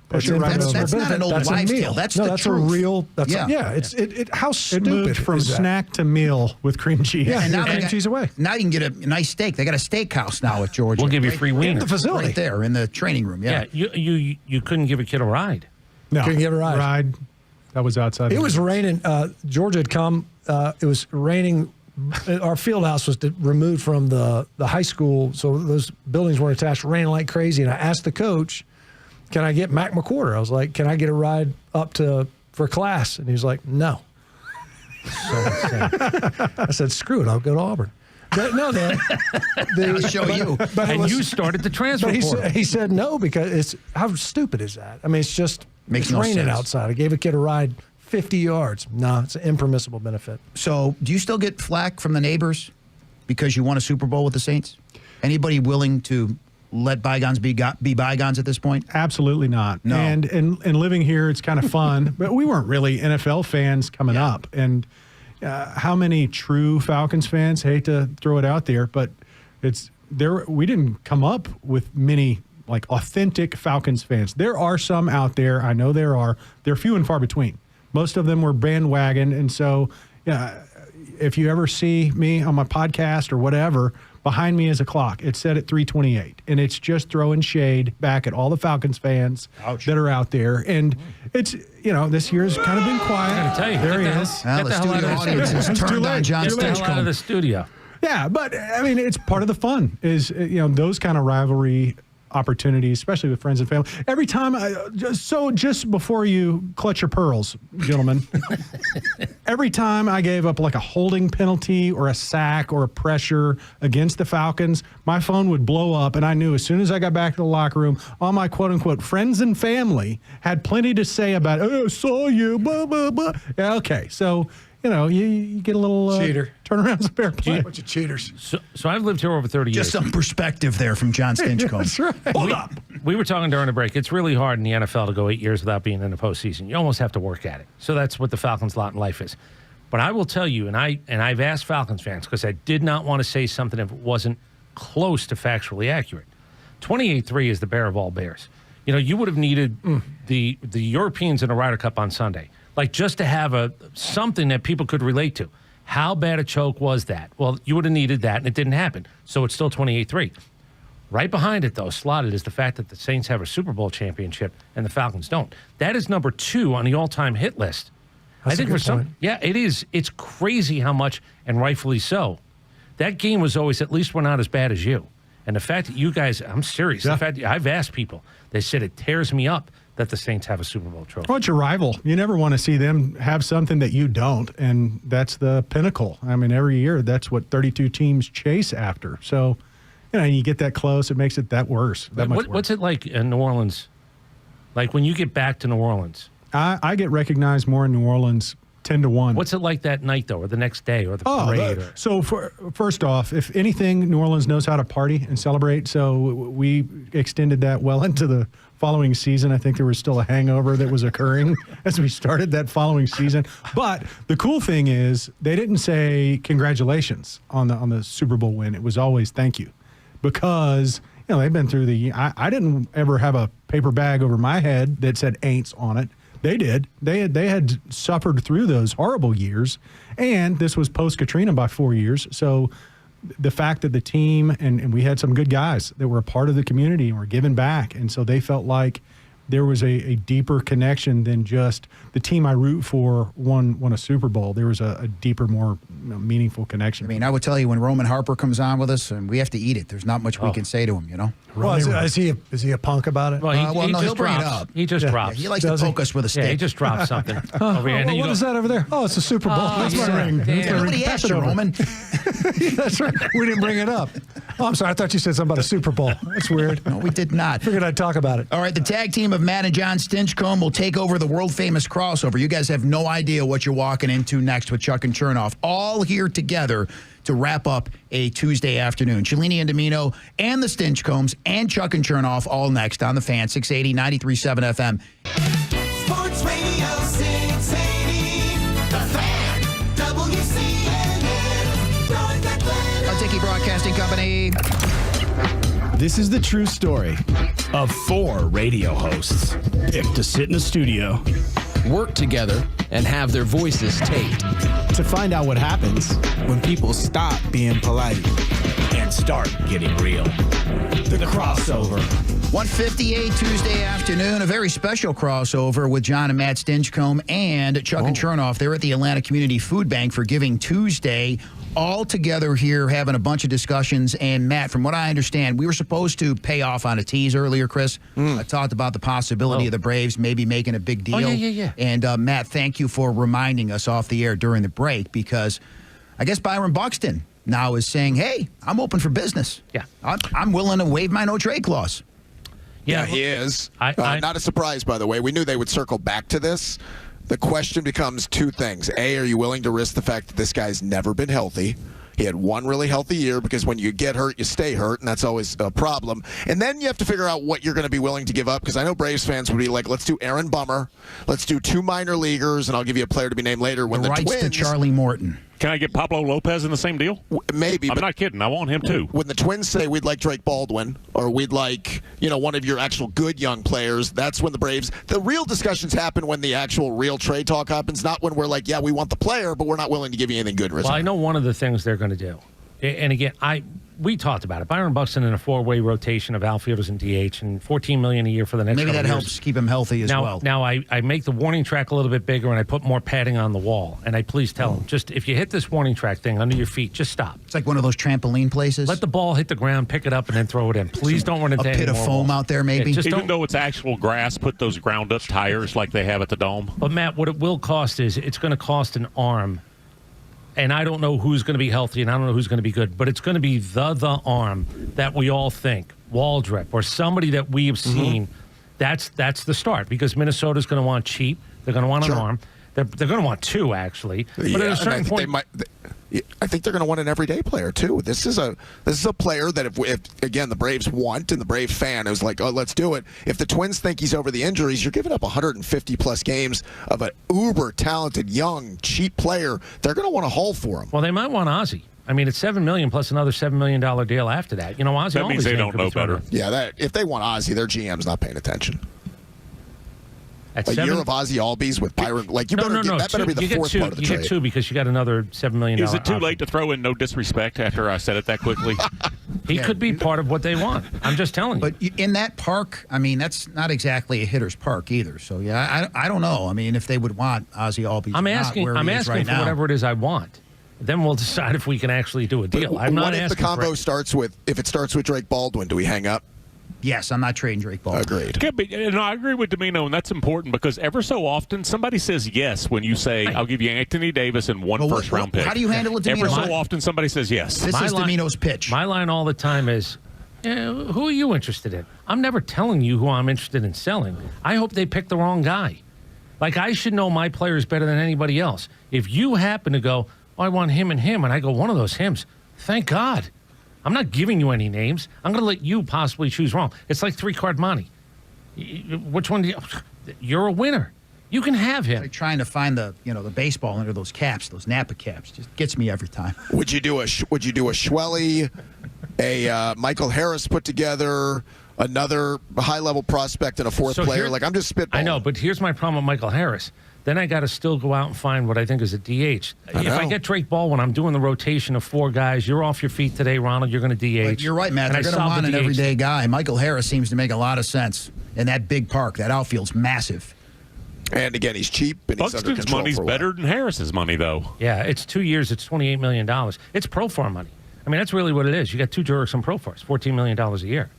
Speaker 4: Push it right over.
Speaker 1: That's not an old
Speaker 3: That's a
Speaker 1: wives'
Speaker 3: meal.
Speaker 1: tale. That's
Speaker 3: no,
Speaker 1: the
Speaker 3: that's
Speaker 1: truth.
Speaker 3: a real. That's
Speaker 1: Yeah.
Speaker 3: How
Speaker 4: It
Speaker 3: stupid
Speaker 4: moved from
Speaker 3: is that?
Speaker 4: snack to meal with cream cheese.
Speaker 3: Yeah,
Speaker 1: And now
Speaker 3: cream cheese away.
Speaker 1: Now you can get a nice steak. They got a steakhouse now at Georgia.
Speaker 2: We'll give you
Speaker 1: Right-
Speaker 2: free
Speaker 3: In
Speaker 2: wiener.
Speaker 3: the facility.
Speaker 1: right there in the training room. Yeah.
Speaker 2: Yeah, you couldn't give a kid a ride.
Speaker 4: No,
Speaker 3: Couldn't give it a ride.
Speaker 4: That was outside.
Speaker 3: It was raining. Georgia had come. It was raining. Our field house was removed from the high school, so those buildings weren't attached. Raining like crazy, and I asked the coach, "Can I get Mac McWhorter?" I was like, "Can I get a ride up for class?" And he was like, "No." So I said, "Screw it, I'll go to Auburn." But no,
Speaker 1: I'll show you.
Speaker 3: But
Speaker 2: And you started the transfer
Speaker 3: But
Speaker 2: portal.
Speaker 3: he said no because how stupid is that? I mean, it's just
Speaker 1: Makes
Speaker 3: it's
Speaker 1: no
Speaker 3: raining
Speaker 1: sense.
Speaker 3: outside. I gave a kid a ride 50 yards. No, it's an impermissible benefit.
Speaker 1: So, do you still get flack from the neighbors because you won a Super Bowl with the Saints? Anybody willing to let bygones be bygones at this point?
Speaker 4: Absolutely not.
Speaker 1: No.
Speaker 4: And living here, it's kind of fun. But we weren't really NFL fans coming up. And how many true Falcons fans, hate to throw it out there, but it's there. We didn't come up with many like authentic Falcons fans. There are some out there. I know there are. They're few and far between. Most of them were bandwagon. And so, if you ever see me on my podcast or whatever, behind me is a clock. It's set at 3:28, and it's just throwing shade back at all the Falcons fans that are out there. And it's this year's kind of been quiet.
Speaker 2: I gotta tell you,
Speaker 4: there he
Speaker 2: get the
Speaker 4: is.
Speaker 1: Well,
Speaker 2: Get
Speaker 1: the
Speaker 2: the hell out
Speaker 1: studio
Speaker 2: of the
Speaker 1: audience
Speaker 2: studio.
Speaker 1: has turned on Jon
Speaker 2: Get the hell out
Speaker 1: Stinchcomb.
Speaker 2: of the studio.
Speaker 4: Yeah, but I mean, it's part of the fun. Is those kind of rivalry opportunities, especially with friends and family. Every time, just before you clutch your pearls, gentlemen, every time I gave up like a holding penalty or a sack or a pressure against the Falcons, my phone would blow up, and I knew as soon as I got back to the locker room, all my quote unquote friends and family had plenty to say about, "Oh, I saw you, blah blah blah." Yeah, okay, so. You get a little
Speaker 3: Cheater.
Speaker 4: turnarounds of fair play.
Speaker 3: Bunch of cheaters.
Speaker 2: So I've lived here over 30 years.
Speaker 1: Just some perspective there from Jon Stinchcomb.
Speaker 3: That's right.
Speaker 1: Hold up.
Speaker 2: We were talking during the break. It's really hard in the NFL to go 8 years without being in the postseason. You almost have to work at it. So that's what the Falcons' lot in life is. But I will tell you, and I've asked Falcons fans because I did not want to say something if it wasn't close to factually accurate. 28-3 is the bear of all bears. You would have needed the Europeans in the Ryder Cup on Sunday. Like just to have something that people could relate to. How bad a choke was that? Well, you would have needed that, and it didn't happen. So it's still 28-3. Right behind it, though, slotted, is the fact that the Saints have a Super Bowl championship and the Falcons don't. That is number 2 on the all-time hit list.
Speaker 3: That's
Speaker 2: I think
Speaker 3: a good
Speaker 2: for some,
Speaker 3: point.
Speaker 2: yeah, it is. It's crazy how much, and rightfully so. That game was always, at least we're not as bad as you. And the fact that you guys, I'm serious.
Speaker 4: Yeah.
Speaker 2: The fact that I've asked people, they said it tears me up that the Saints have a Super Bowl trophy.
Speaker 4: Well, it's your rival. You never want to see them have something that you don't, and that's the pinnacle. I mean, every year, that's what 32 teams chase after. So, you get that close, it makes it that worse. That much worse.
Speaker 2: What's it like in New Orleans? Like when you get back to New Orleans,
Speaker 4: I get recognized more in New Orleans 10-1.
Speaker 2: what's it like that night, though, or the next day, or the parade?
Speaker 4: So first off, if anything, New Orleans knows how to party and celebrate. So we extended that well into the following season. I think there was still a hangover that was occurring as we started that following season. But the cool thing is they didn't say congratulations on the Super Bowl win. It was always thank you, because they've been through I didn't ever have a paper bag over my head that said "ain'ts" on it. They did. They had suffered through those horrible years, and this was post-Katrina by 4 years. So the fact that the team, and we had some good guys that were a part of the community and were giving back, and so they felt like there was a deeper connection than just the team I root for won a Super Bowl. There was a deeper, more meaningful connection.
Speaker 1: I mean, I would tell you when Roman Harper comes on with us, and we have to eat it. There's not much we can say to him,
Speaker 3: Well, is he a punk about it?
Speaker 2: Well,
Speaker 1: no,
Speaker 2: just
Speaker 1: he'll bring it
Speaker 2: drops.
Speaker 1: up.
Speaker 2: He just drops.
Speaker 1: He likes
Speaker 3: Does
Speaker 1: to
Speaker 3: he?
Speaker 1: poke us with a
Speaker 2: Yeah, he
Speaker 1: stick.
Speaker 2: just drops something over here. And then you
Speaker 3: What
Speaker 2: go,
Speaker 3: is that over there? Oh, it's a Super Bowl.
Speaker 2: Oh,
Speaker 3: That's
Speaker 2: yeah.
Speaker 3: my ring.
Speaker 2: Damn.
Speaker 3: That's my ring.
Speaker 1: Nobody
Speaker 3: Pass
Speaker 1: asked
Speaker 3: it
Speaker 1: you,
Speaker 3: over.
Speaker 1: Roman.
Speaker 3: That's right. We didn't bring it up. Oh, I'm sorry. I thought you said something about a Super Bowl. That's weird.
Speaker 1: No, we did not.
Speaker 3: Figured I'd talk about it.
Speaker 1: All right, the tag team of Matt and Jon Stinchcomb will take over the world-famous crossover. You guys have no idea what you're walking into next with Chuck and Chernoff, all here together to wrap up a Tuesday afternoon. Cellini and Dimino and the Stinchcombs and Chuck and Chernoff all next on The Fan, 680, 93.7 FM.
Speaker 5: Sports Radio 680, The Fan, WCNN, North Atlanta.
Speaker 1: Dickey Broadcasting Company.
Speaker 6: This is the true story of 4 radio hosts picked to sit in a studio,
Speaker 7: work together, and have their voices taped.
Speaker 8: To find out what happens when people stop being polite
Speaker 6: and start getting real. The Crossover.
Speaker 1: 1:58 Tuesday afternoon, a very special crossover with Jon and Matt Stinchcomb and Chuck and Chernoff. They're at the Atlanta Community Food Bank for Giving Tuesday. All together here having a bunch of discussions. And Matt, from what I understand, we were supposed to pay off on a tease earlier, Chris. I talked about the possibility of the Braves maybe making a big deal.
Speaker 2: Yeah.
Speaker 1: And Matt, thank you for reminding us off the air during the break, because I guess Byron Buxton now is saying, hey, I'm open for business.
Speaker 2: Yeah.
Speaker 1: I'm willing to waive my no-trade clause.
Speaker 9: Yeah, he is. Not a surprise, by the way. We knew they would circle back to this. The question becomes 2 things. A, are you willing to risk the fact that this guy's never been healthy? He had one really healthy year, because when you get hurt, you stay hurt, and that's always a problem. And then you have to figure out what you're going to be willing to give up, because I know Braves fans would be like, let's do Aaron Bummer, let's do 2 minor leaguers, and I'll give you a player to be named later. When
Speaker 1: the rights
Speaker 9: Twins,
Speaker 1: to Charlie Morton.
Speaker 10: Can I get Pablo Lopez in the same deal?
Speaker 9: Maybe.
Speaker 10: I'm not kidding. I want him too.
Speaker 9: When the Twins say we'd like Drake Baldwin, or we'd like, one of your actual good young players, that's when the Braves, the real discussions happen when the actual real trade talk happens, not when we're like, yeah, we want the player, but we're not willing to give you anything good in return.
Speaker 2: Well, I know one of the things they're going to do. And again, we talked about it. Byron Buxton in a 4-way rotation of outfielders and DH, and $14 million a year for the next.
Speaker 1: Maybe that
Speaker 2: years.
Speaker 1: helps keep him healthy as well.
Speaker 2: Now I make the warning track a little bit bigger, and I put more padding on the wall. And I please tell him, just if you hit this warning track thing under your feet, just stop.
Speaker 1: It's like one of those trampoline places.
Speaker 2: Let the ball hit the ground, pick it up, and then throw it in. Please don't run into
Speaker 1: a pit of foam out there, maybe.
Speaker 10: Even though it's actual grass, put those ground-up tires like they have at the Dome.
Speaker 2: But Matt, what it will cost is it's going to cost an arm. And I don't know who's going to be healthy, and I don't know who's going to be good, but it's going to be the arm that we all think, Waldrop, or somebody that we have seen. That's the start, because Minnesota's going to want cheap. They're going to want an arm. They're going to want 2, actually. But at a certain point,
Speaker 9: I think they're going to want an everyday player too. This is a player that if again the Braves want, and the Brave fan is like, oh, let's do it. If the Twins think he's over the injuries, you're giving up 150 plus games of an uber talented, young, cheap player. They're going to want to haul for him.
Speaker 2: Well, they might want Ozzie. I mean, it's $7 million plus another $7 million deal after that. Ozzie.
Speaker 10: That means they don't know better.
Speaker 9: Yeah, if they want Ozzie, their GM's not paying attention.
Speaker 2: At
Speaker 9: year of Ozzie Albies with Byron, that better be the fourth part of the trade.
Speaker 2: You get 2 because you got another $7 million.
Speaker 10: Is it too late to throw in no disrespect after I said it that quickly?
Speaker 2: He could be part of what they want. I'm just telling you.
Speaker 1: But in that park, I mean, that's not exactly a hitter's park either. So yeah, I don't know. I mean, if they would want Ozzie Albies,
Speaker 2: I'm asking for whatever it is I want. Then we'll decide if we can actually do a deal. I'm not asking.
Speaker 9: What if the combo starts with Drake Baldwin? Do we hang up?
Speaker 1: Yes, I'm not trading Drake Baldwin.
Speaker 9: Agreed.
Speaker 10: I agree with Dimino, and that's important, because ever so often somebody says yes when you say, I'll give you Anthony Davis and one first-round pick.
Speaker 1: How do you handle it, Dimino?
Speaker 10: Ever so often somebody says yes.
Speaker 1: This is Dimino's pitch.
Speaker 2: My line all the time is, who are you interested in? I'm never telling you who I'm interested in selling. I hope they pick the wrong guy. Like, I should know my players better than anybody else. If you happen to go, I want him, and I go, one of those hims, thank God. I'm not giving you any names. I'm going to let you possibly choose wrong. It's like 3-card money. Which one do you... You're a winner. You can have him.
Speaker 1: Like trying to find the baseball under those caps, those Napa caps, just gets me every time.
Speaker 9: Would you do a Schwelly, a Michael Harris put together, another high-level prospect, and a fourth player? I'm just spitballing.
Speaker 2: I know, but here's my problem with Michael Harris. Then I got to still go out and find what I think is a DH. If I get Drake Baldwin, I'm doing the rotation of 4 guys. You're off your feet today, Ronald. You're going to DH.
Speaker 1: But you're right, Matt. They're going to want an everyday guy. Michael Harris seems to make a lot of sense in that big park. That outfield's massive.
Speaker 9: And again, he's cheap, and he's under
Speaker 10: Buxton's
Speaker 9: control.
Speaker 10: money's better than Harris's money, though.
Speaker 2: Yeah, it's 2 years. It's $28 million. It's pro farm money. I mean, that's really what it is. You got 2 Jurickson pro farms, $14 million a year.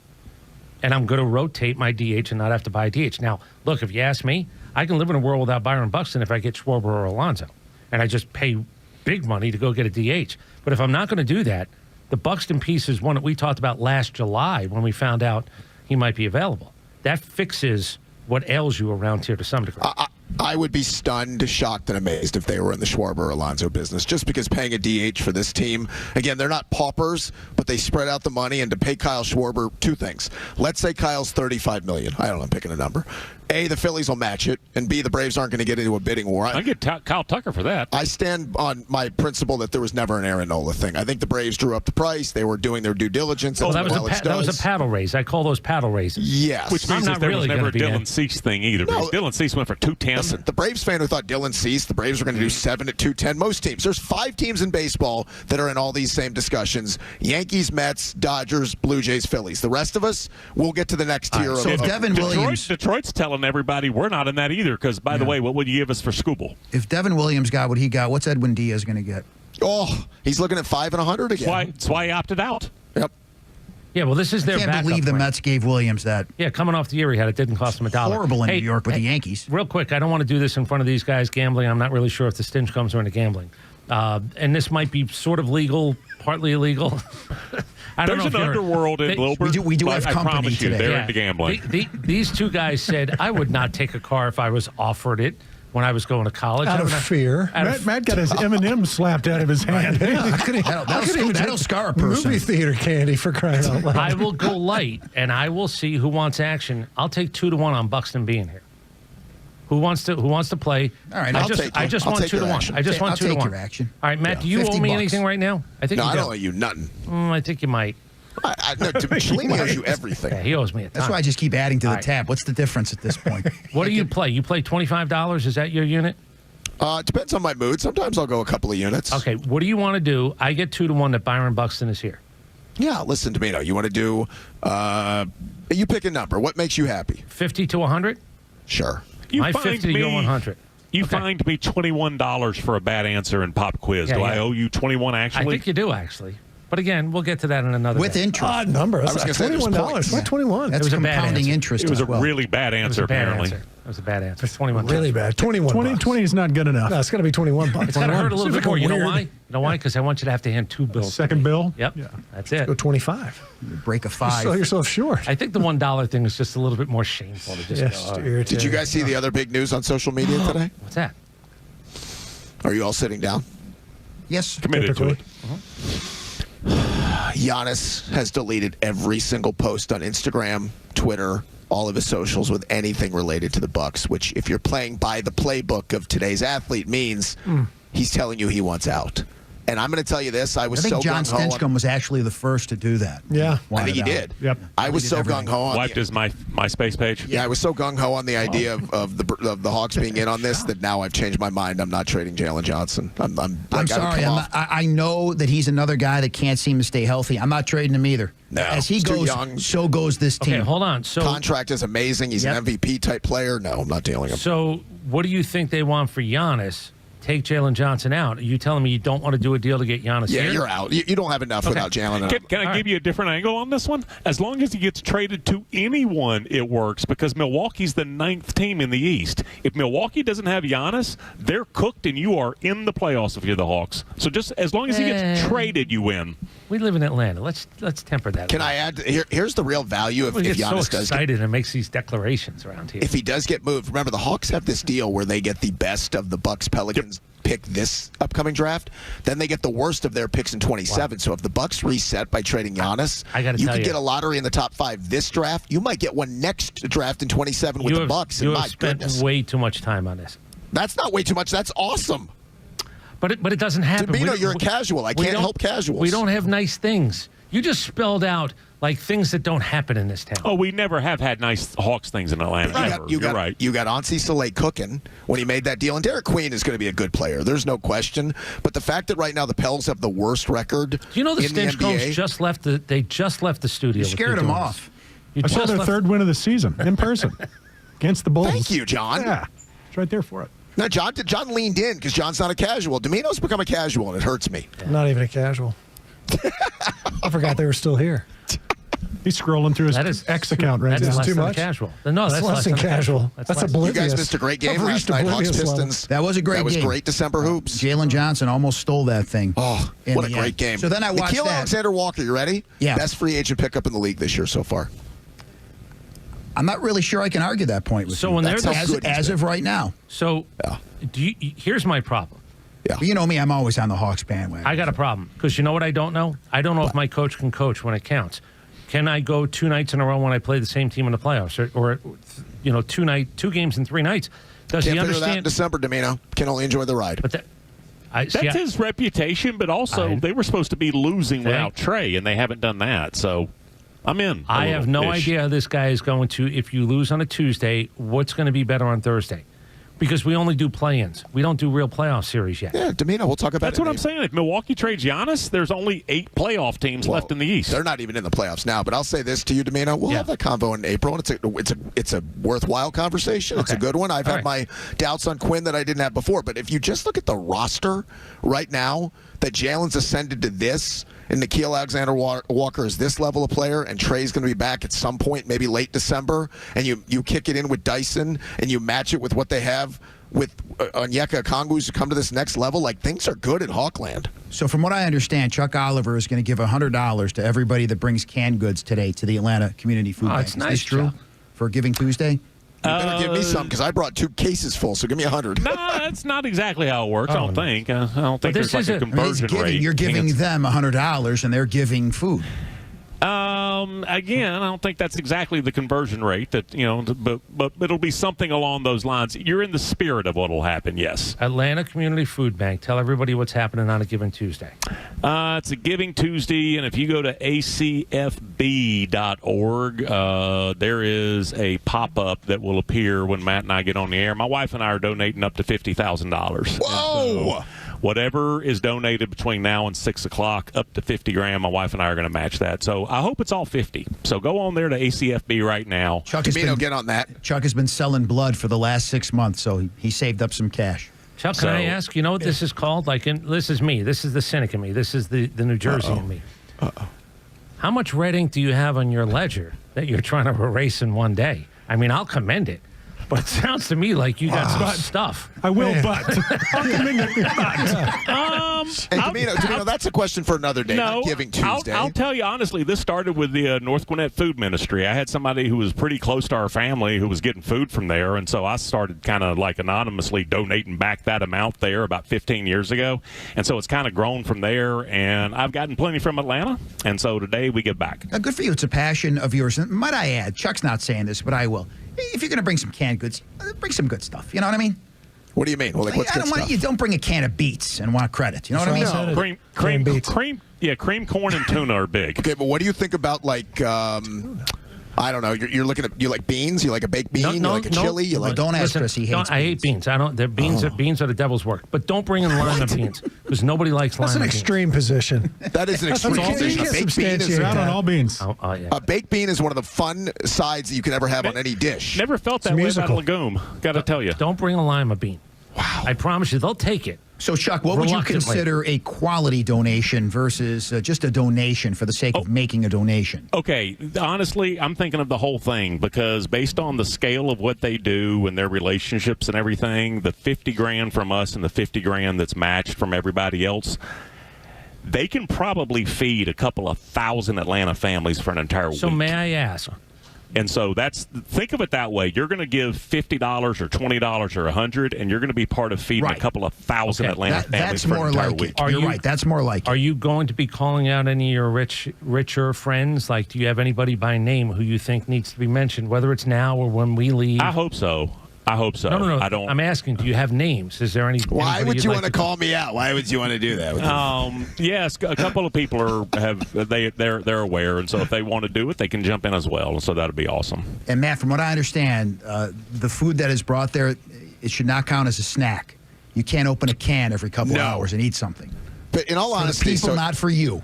Speaker 2: And I'm going to rotate my DH and not have to buy a DH. Now, look, if you ask me, I can live in a world without Byron Buxton if I get Schwarber or Alonso. And I just pay big money to go get a DH. But if I'm not going to do that, the Buxton piece is one that we talked about last July when we found out he might be available. That fixes what ails you around here to some degree.
Speaker 9: I would be stunned, shocked, and amazed if they were in the Schwarber or Alonso business, just because paying a DH for this team, again, they're not paupers, but they spread out the money, and to pay Kyle Schwarber, 2 things. Let's say Kyle's $35 million. I don't know, I'm picking a number. A, the Phillies will match it, and B, the Braves aren't going to get into a bidding war.
Speaker 10: I get Kyle Tucker for that.
Speaker 9: I stand on my principle that there was never an Aaron Nola thing. I think the Braves drew up the price. They were doing their due diligence.
Speaker 2: Oh, that was a paddle raise. I call those paddle raises.
Speaker 9: Yes.
Speaker 10: Which means that there was never a Dylan Cease thing either. Because Dylan Cease went for 210.
Speaker 9: Listen, the Braves fan who thought Dylan Cease, the Braves were going to do 7 at 210. Most teams. There's 5 teams in baseball that are in all these same discussions. Yankees, Mets, Dodgers, Blue Jays, Phillies. The rest of us, we'll get to the next tier.
Speaker 1: So if Devin Williams...
Speaker 10: Detroit's telling everybody we're not in that either because, by the way, what would you give us for Skubal?
Speaker 1: If Devin Williams got what he got, what's Edwin Diaz going to get?
Speaker 9: Oh, he's looking at 5 and 100 again.
Speaker 10: That's why he opted out.
Speaker 9: Yep.
Speaker 2: Yeah, well, this is their backup.
Speaker 1: I can't believe the
Speaker 2: plan.
Speaker 1: Mets gave Williams that.
Speaker 2: Yeah, coming off the year he had, it didn't cost him $1.
Speaker 1: Horrible in New York with the Yankees.
Speaker 2: Real quick, I don't want to do this in front of these guys gambling. I'm not really sure if the Stinchcombs are into gambling. And this might be sort of legal, partly illegal.
Speaker 10: There's an underworld in Wilbur.
Speaker 1: We do have company
Speaker 10: I promise you,
Speaker 1: today.
Speaker 10: they're into gambling.
Speaker 2: These two guys said, I would not take a car if I was offered it when I was going to college.
Speaker 3: Out of fear.
Speaker 4: Matt got his M&M slapped out of his hand.
Speaker 1: That'll scar a person.
Speaker 3: Movie theater candy for crying out loud.
Speaker 2: I will go light, and I will see who wants action. I'll take 2-1 on Buxton being here. Who wants to play?
Speaker 1: All right,
Speaker 2: I
Speaker 1: I'll
Speaker 2: just want 2-1. I just want 2-1.
Speaker 1: I'll take your action.
Speaker 2: All right, Matt, do you owe me anything right now? I think
Speaker 9: No,
Speaker 2: you
Speaker 9: I
Speaker 2: do.
Speaker 9: don't owe you nothing.
Speaker 2: I think you might.
Speaker 9: No, Cellini owes you everything.
Speaker 2: Yeah, he owes me a ton.
Speaker 1: That's why I just keep adding to the
Speaker 2: All right.
Speaker 1: tab. What's the difference at this point?
Speaker 2: What do you play? You play $25? Is that your unit?
Speaker 9: It depends on my mood. Sometimes I'll go a couple of units.
Speaker 2: Okay, what do you want to do? I get 2-1 that Byron Buxton is here.
Speaker 9: Yeah, listen, Dimino, you want to do, you pick a number. What makes you happy?
Speaker 2: 50 to 100?
Speaker 9: Sure.
Speaker 2: My 50 to your 100.
Speaker 10: You fined me $21 for a bad answer in pop quiz. Do I owe you 21 actually?
Speaker 2: I think you do, actually. But again, we'll get to that in another
Speaker 1: With
Speaker 2: day.
Speaker 1: interest.
Speaker 3: Odd number.
Speaker 9: I was
Speaker 3: That's
Speaker 9: gonna say there's
Speaker 3: $21.
Speaker 9: points.
Speaker 3: Why 21?
Speaker 1: That's
Speaker 2: was a bad
Speaker 1: compounding
Speaker 2: answer.
Speaker 1: interest
Speaker 10: It was
Speaker 1: as
Speaker 10: a
Speaker 1: well.
Speaker 10: really bad answer, apparently.
Speaker 2: It was a bad answer. 21.
Speaker 3: Really bad. 21
Speaker 4: 20
Speaker 3: bucks.
Speaker 4: is not good enough.
Speaker 3: No, it's got to be 21 bucks.
Speaker 2: It's got to hurt a little bit more. You know
Speaker 3: Weird.
Speaker 2: why? You know why? Because I want you to have to hand 2 bills.
Speaker 4: Second bill?
Speaker 2: Yep.
Speaker 4: Yeah.
Speaker 2: That's it.
Speaker 3: Go 25.
Speaker 1: Break a 5.
Speaker 3: Sell yourself short.
Speaker 2: I think the $1 thing is just a little bit more shameful to just
Speaker 3: Yes,
Speaker 2: go, all right.
Speaker 3: irritating.
Speaker 9: Did you guys see the other big news on social media today?
Speaker 2: What's that?
Speaker 9: Are you all sitting down?
Speaker 1: Yes.
Speaker 10: Committed to it.
Speaker 3: Typically.
Speaker 9: Giannis has deleted every single post on Instagram, Twitter, all of his socials with anything related to the Bucks, which if you're playing by the playbook of today's athlete means he's telling you he wants out. And I'm going to tell you this, I think
Speaker 1: Jon
Speaker 9: gung-ho on-
Speaker 1: Stinchcomb was actually the first to do that.
Speaker 3: Yeah.
Speaker 9: I think he did.
Speaker 4: Yep.
Speaker 9: I was so gung-ho on
Speaker 10: Wiped his MySpace page.
Speaker 9: Yeah, I was so gung-ho on the idea of the Hawks being in on this that now I've changed my mind. I'm not trading Jalen Johnson.
Speaker 1: I'm sorry. I know that he's another guy that can't seem to stay healthy. I'm not trading him either.
Speaker 9: No,
Speaker 1: As he
Speaker 9: he's too
Speaker 1: goes,
Speaker 9: young.
Speaker 1: so goes this team.
Speaker 2: Okay, hold on. So,
Speaker 9: Contract is amazing. He's an MVP type player. No, I'm not dealing him.
Speaker 2: so what do you think they want for Giannis? Take Jalen Johnson out. Are you telling me you don't want to do a deal to get Giannis
Speaker 9: Yeah,
Speaker 2: here?
Speaker 9: you're out. You don't have enough without Jalen.
Speaker 10: Can I give you a different angle on this one? As long as he gets traded to anyone, it works because Milwaukee's the 9th team in the East. If Milwaukee doesn't have Giannis, they're cooked and you are in the playoffs if you're the Hawks. So just as long as he gets traded, you win.
Speaker 2: We live in Atlanta. Let's temper that.
Speaker 9: Can I add? Here's the real value if
Speaker 2: We get
Speaker 9: Giannis
Speaker 2: so
Speaker 9: does get,
Speaker 2: excited and makes these declarations around here.
Speaker 9: if he does get moved. Remember, the Hawks have this deal where they get the best of the Bucks Pelicans pick this upcoming draft, then they get the worst of their picks in 27. Wow. So if the Bucks reset by trading Giannis, you could get a lottery in the top 5 this draft. You might get one next draft in 27 with the Bucks.
Speaker 2: You have spent way too much time on this.
Speaker 9: That's not way too much. That's awesome.
Speaker 2: But it doesn't happen.
Speaker 9: Dimino, you're a casual. I can't help casuals.
Speaker 2: We don't have nice things. You just spelled out like things that don't happen in this town.
Speaker 10: Oh, we never have had nice Hawks things in Atlanta. You're right.
Speaker 9: You got Ansi Soleil cooking when he made that deal, and Derek Queen is going to be a good player. There's no question. But the fact that right now the Pels have the worst record,
Speaker 2: do you know the
Speaker 9: in the
Speaker 2: Stinchcombs
Speaker 9: NBA,
Speaker 2: just left the studio?
Speaker 1: You scared him off.
Speaker 4: I saw their 3rd win of the season in person against the Bulls.
Speaker 9: Thank you, John.
Speaker 4: Yeah, it's right there for it.
Speaker 9: No, John leaned in because John's not a casual. Dimino's become a casual, and it hurts me.
Speaker 3: I'm not even a casual. I forgot they were still here.
Speaker 4: He's scrolling through his X account right now.
Speaker 2: That's less
Speaker 3: too
Speaker 2: than
Speaker 3: much?
Speaker 2: Casual. No, that's
Speaker 3: less than casual. That's
Speaker 2: less.
Speaker 3: oblivious.
Speaker 9: You guys missed a great game
Speaker 3: I've
Speaker 9: last
Speaker 3: reached
Speaker 9: night. Hawks
Speaker 3: oblivious level.
Speaker 9: Pistons.
Speaker 1: That was a great game.
Speaker 9: That was great December hoops.
Speaker 1: Jalen Johnson almost stole that thing.
Speaker 9: Oh, what a great game.
Speaker 1: So then I watched
Speaker 9: Nickeil
Speaker 1: that.
Speaker 9: Alexander Walker, you ready?
Speaker 1: Yeah.
Speaker 9: Best free agent pickup in the league this year so far.
Speaker 1: I'm not really sure I can argue that point with
Speaker 2: So
Speaker 1: you.
Speaker 2: when
Speaker 1: That's
Speaker 2: they're
Speaker 1: as of right now.
Speaker 2: So here's my problem.
Speaker 9: Yeah.
Speaker 1: You know me, I'm always on the Hawks bandwagon.
Speaker 2: I got a problem because you know what I don't know? I don't know if my coach can coach when it counts. Can I go 2 nights in a row when I play the same team in the playoffs, or 2 games in 3 nights? Does
Speaker 9: Can't
Speaker 2: he
Speaker 9: figure
Speaker 2: understand?
Speaker 9: that in December, Domino. Can only enjoy the ride.
Speaker 2: But
Speaker 10: that's his reputation, but also they were supposed to be losing without Trey, and they haven't done that. So I'm in.
Speaker 2: I have no idea how this guy is going to, if you lose on a Tuesday, what's going to be better on Thursday. Because we only do play-ins. We don't do real playoff series yet.
Speaker 9: Yeah, Domino, we'll talk about
Speaker 10: That's what I'm saying. If Milwaukee trades Giannis, there's only 8 playoff teams left in the East.
Speaker 9: They're not even in the playoffs now, but I'll say this to you, Domino. We'll have that convo in April, and it's a worthwhile conversation. It's a good one. I've had my doubts on Quinn that I didn't have before, but if you just look at the roster right now, that Jalen's ascended to this, and Nickeil Alexander-Walker is this level of player, and Trey's going to be back at some point, maybe late December, and you kick it in with Dyson, and you match it with what they have with Onyeka Okongwu to come to this next level, like things are good at Hawkland.
Speaker 1: So from what I understand, Chuck Oliver is going to give $100 to everybody that brings canned goods today to the Atlanta Community Food Bank.
Speaker 2: It's nice,
Speaker 1: is this true?
Speaker 2: Chuck.
Speaker 1: For Giving Tuesday?
Speaker 9: You better give me some, because I brought 2 cases full, so give me 100.
Speaker 10: No, that's not exactly how it works, I don't think. I don't think
Speaker 2: this
Speaker 10: there's like a conversion rate.
Speaker 1: You're giving them $100, and they're giving food.
Speaker 10: Again, I don't think that's exactly the conversion rate that, but it'll be something along those lines. You're in the spirit of what will happen, yes.
Speaker 2: Atlanta Community Food Bank. Tell everybody what's happening on a Giving Tuesday.
Speaker 10: It's a Giving Tuesday, and if you go to acfb.org, there is a pop-up that will appear when Matt and I get on the air. My wife and I are donating up to $50,000.
Speaker 9: Whoa!
Speaker 10: Whatever is donated between now and 6 o'clock, up to $50,000, my wife and I are going to match that. So I hope it's all 50. So go on there to ACFB right now.
Speaker 9: Get on that.
Speaker 1: Chuck has been selling blood for the last 6 months, so he saved up some cash.
Speaker 2: Chuck, can I ask, you know what this is called? This is me. This is the cynic in me. This is the New Jersey in me. How much red ink do you have on your ledger that you're trying to erase in one day? I mean, I'll commend it. But it sounds to me like you got some stuff.
Speaker 4: I will, but I'll come in there.
Speaker 9: Hey, Domino, that's a question for another day. Not Giving Tuesday.
Speaker 10: I'll tell you honestly, this started with the North Gwinnett Food Ministry. I had somebody who was pretty close to our family who was getting food from there, and so I started kind of like anonymously donating back that amount there about 15 years ago. And so it's kind of grown from there, and I've gotten plenty from Atlanta, and so today we give back.
Speaker 1: Good for you. It's a passion of yours. And might I add, Chuck's not saying this, but I will. If you're going to bring some canned goods, bring some good stuff. You know what I mean?
Speaker 9: What do you mean? Well, like, what's good stuff?
Speaker 1: You don't bring a can of beets and want credit. You know what I mean?
Speaker 10: No. Cream corn and tuna are big.
Speaker 9: Okay, but what do you think about, like, I don't know. You're looking at, you like beans? You like a baked bean? You like a chili? You like?
Speaker 1: Don't ask Chris. He hates beans.
Speaker 2: I hate beans. Beans are the devil's work. But don't bring in lima beans because nobody likes lima beans.
Speaker 3: That's an extreme position.
Speaker 9: That is an extreme position. A baked bean is
Speaker 4: not on all beans.
Speaker 9: A baked bean is one of the fun sides that you can ever have on any dish.
Speaker 10: Never felt that way about a legume. Got to tell you.
Speaker 2: Don't bring a lima bean.
Speaker 9: Wow.
Speaker 2: I promise you, they'll take it.
Speaker 1: So, Chuck, what would you consider a quality donation versus just a donation for the sake of making a donation?
Speaker 10: Okay, honestly, I'm thinking of the whole thing because based on the scale of what they do and their relationships and everything, the $50,000 from us and the $50,000 that's matched from everybody else, they can probably feed a couple of thousand Atlanta families for an entire week.
Speaker 2: So may I ask?
Speaker 10: And so think of it that way. You're going to give $50 or $20 or $100, and you're going to be part of feeding a couple of thousand Atlanta families for an entire week.
Speaker 1: You're right. That's more like it.
Speaker 2: Are you going to be calling out any of your richer friends? Like, do you have anybody by name who you think needs to be mentioned, whether it's now or when we leave?
Speaker 10: I hope so.
Speaker 2: No.
Speaker 10: I don't.
Speaker 2: I'm asking, do you have names? Is there any?
Speaker 9: Why would you want to call me out? Why would you want to do that?
Speaker 10: Yes, a couple of people they're aware, and so if they want to do it, they can jump in as well, and so that'd be awesome.
Speaker 1: And Matt, from what I understand, the food that is brought there, it should not count as a snack. You can't open a can every couple of hours and eat something.
Speaker 9: But in all honesty,
Speaker 1: people, not for you.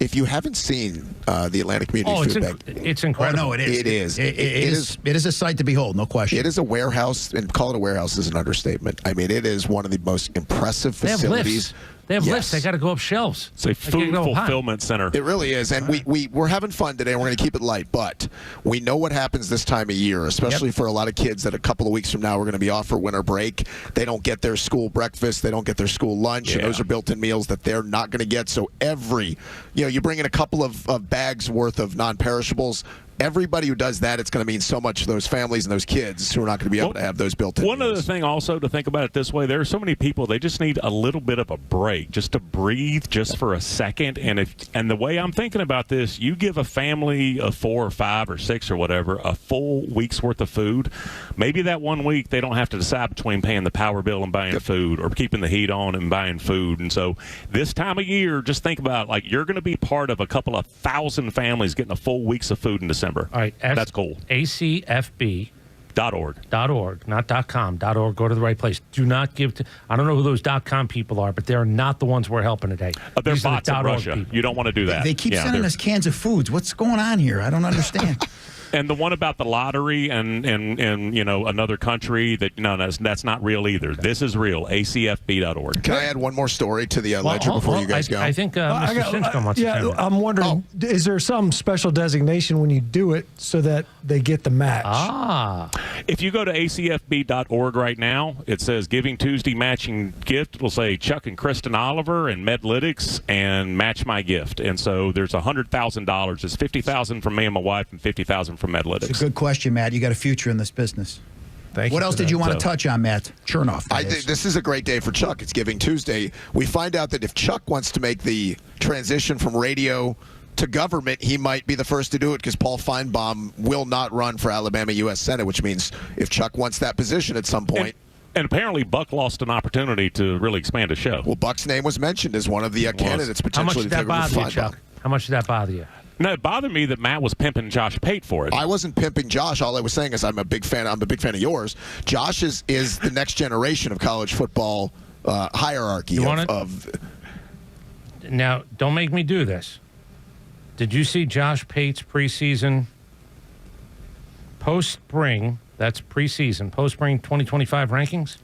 Speaker 9: If you haven't seen the Atlanta Community Food Bank,
Speaker 2: it's incredible.
Speaker 1: Oh, no, it is.
Speaker 9: It is.
Speaker 1: It is a sight to behold, no question.
Speaker 9: It is a warehouse, and call it a warehouse is an understatement. I mean, it is one of the most impressive facilities.
Speaker 2: They have lifts. They got to go up shelves.
Speaker 10: It's a food fulfillment center.
Speaker 9: It really is. And we're having fun today, and we're going to keep it light. But we know what happens this time of year, especially for a lot of kids that a couple of weeks from now we're going to be off for winter break. They don't get their school breakfast. They don't get their school lunch. And those are built-in meals that they're not going to get. So you bring in a couple of bags worth of non-perishables. everybody who does that, it's going to mean so much to those families and those kids who are not going to be able to have those built-in.
Speaker 10: One other thing also to think about it this way, there are so many people, they just need a little bit of a break, just to breathe just for a second. And the way I'm thinking about this, you give a family of 4 or 5 or 6 or whatever a full week's worth of food. Maybe that 1 week they don't have to decide between paying the power bill and buying food, or keeping the heat on and buying food. And so this time of year, just think about, like, you're going to be part of a couple of thousand families getting a full week's of food in December.
Speaker 2: All right,
Speaker 10: that's cool.
Speaker 2: ACFB.org.
Speaker 10: .org,
Speaker 2: not .com. .org. Go to the right place. Do not give to. I don't know who those .com people are, but they're not the ones we're helping today.
Speaker 10: They're
Speaker 2: These
Speaker 10: bots
Speaker 2: are the
Speaker 10: in Russia.
Speaker 2: people.
Speaker 10: You don't want to do that.
Speaker 1: They keep sending us cans of foods. What's going on here? I don't understand.
Speaker 10: And the one about the lottery and another country, that's not real either. This is real. ACFB.org.
Speaker 9: Can I add one more story to the ledger before you guys go?
Speaker 2: I think Mr. Stinchcomb wants to chime in.
Speaker 3: I'm wondering, is there some special designation when you do it so that they get the match?
Speaker 10: If you go to acfb.org right now, it says Giving Tuesday matching gift. It will say Chuck and Kristen Oliver and Medlytics and match my gift. And so there's $100,000. It's $50,000 from me and my wife and $50,000 from Medlytics.
Speaker 1: It's a good question, Matt. You got a future in this business. What else did you want to touch on, Matt Chernoff?
Speaker 9: This is a great day for Chuck. It's Giving Tuesday. We find out that if Chuck wants to make the transition from radio to government, he might be the first to do it, because Paul Feinbaum will not run for Alabama U.S. Senate, which means if Chuck wants that position at some point.
Speaker 10: And apparently Buck lost an opportunity to really expand his show.
Speaker 9: Well, Buck's name was mentioned as one of the candidates potentially.
Speaker 2: How much did that bother you, Chuck? How much did that bother you?
Speaker 10: No, it bothered me that Matt was pimping Josh Pate for it.
Speaker 9: I wasn't pimping Josh. All I was saying is I'm a big fan of yours. Josh is the next generation of college football hierarchy.
Speaker 2: Now, don't make me do this. Did you see Josh Pate's preseason, post-spring, that's preseason, post-spring 2025 rankings?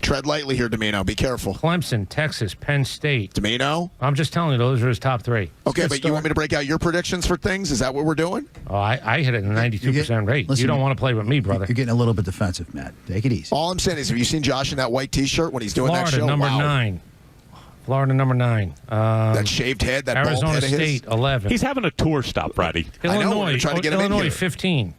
Speaker 9: Tread lightly here, Dimino. Be careful.
Speaker 2: Clemson, Texas, Penn State.
Speaker 9: Dimino?
Speaker 2: I'm just telling you, those are his top 3.
Speaker 9: Okay, but you want me to break out your predictions for things? Is that what we're doing?
Speaker 2: Oh, I hit it at a 92% rate.
Speaker 1: Listen,
Speaker 2: you don't want to play with me, brother.
Speaker 1: You're getting a little bit defensive, Matt. Take it easy.
Speaker 9: All I'm saying is, have you seen Josh in that white T-shirt when he's doing
Speaker 2: Florida,
Speaker 9: that show?
Speaker 2: Number 9. Florida, number 9.
Speaker 9: That shaved head, that
Speaker 2: Arizona
Speaker 9: bald head of his.
Speaker 2: State, 11.
Speaker 10: He's having a tour stop Friday.
Speaker 2: Illinois,
Speaker 9: trying to get him in here.
Speaker 2: 15.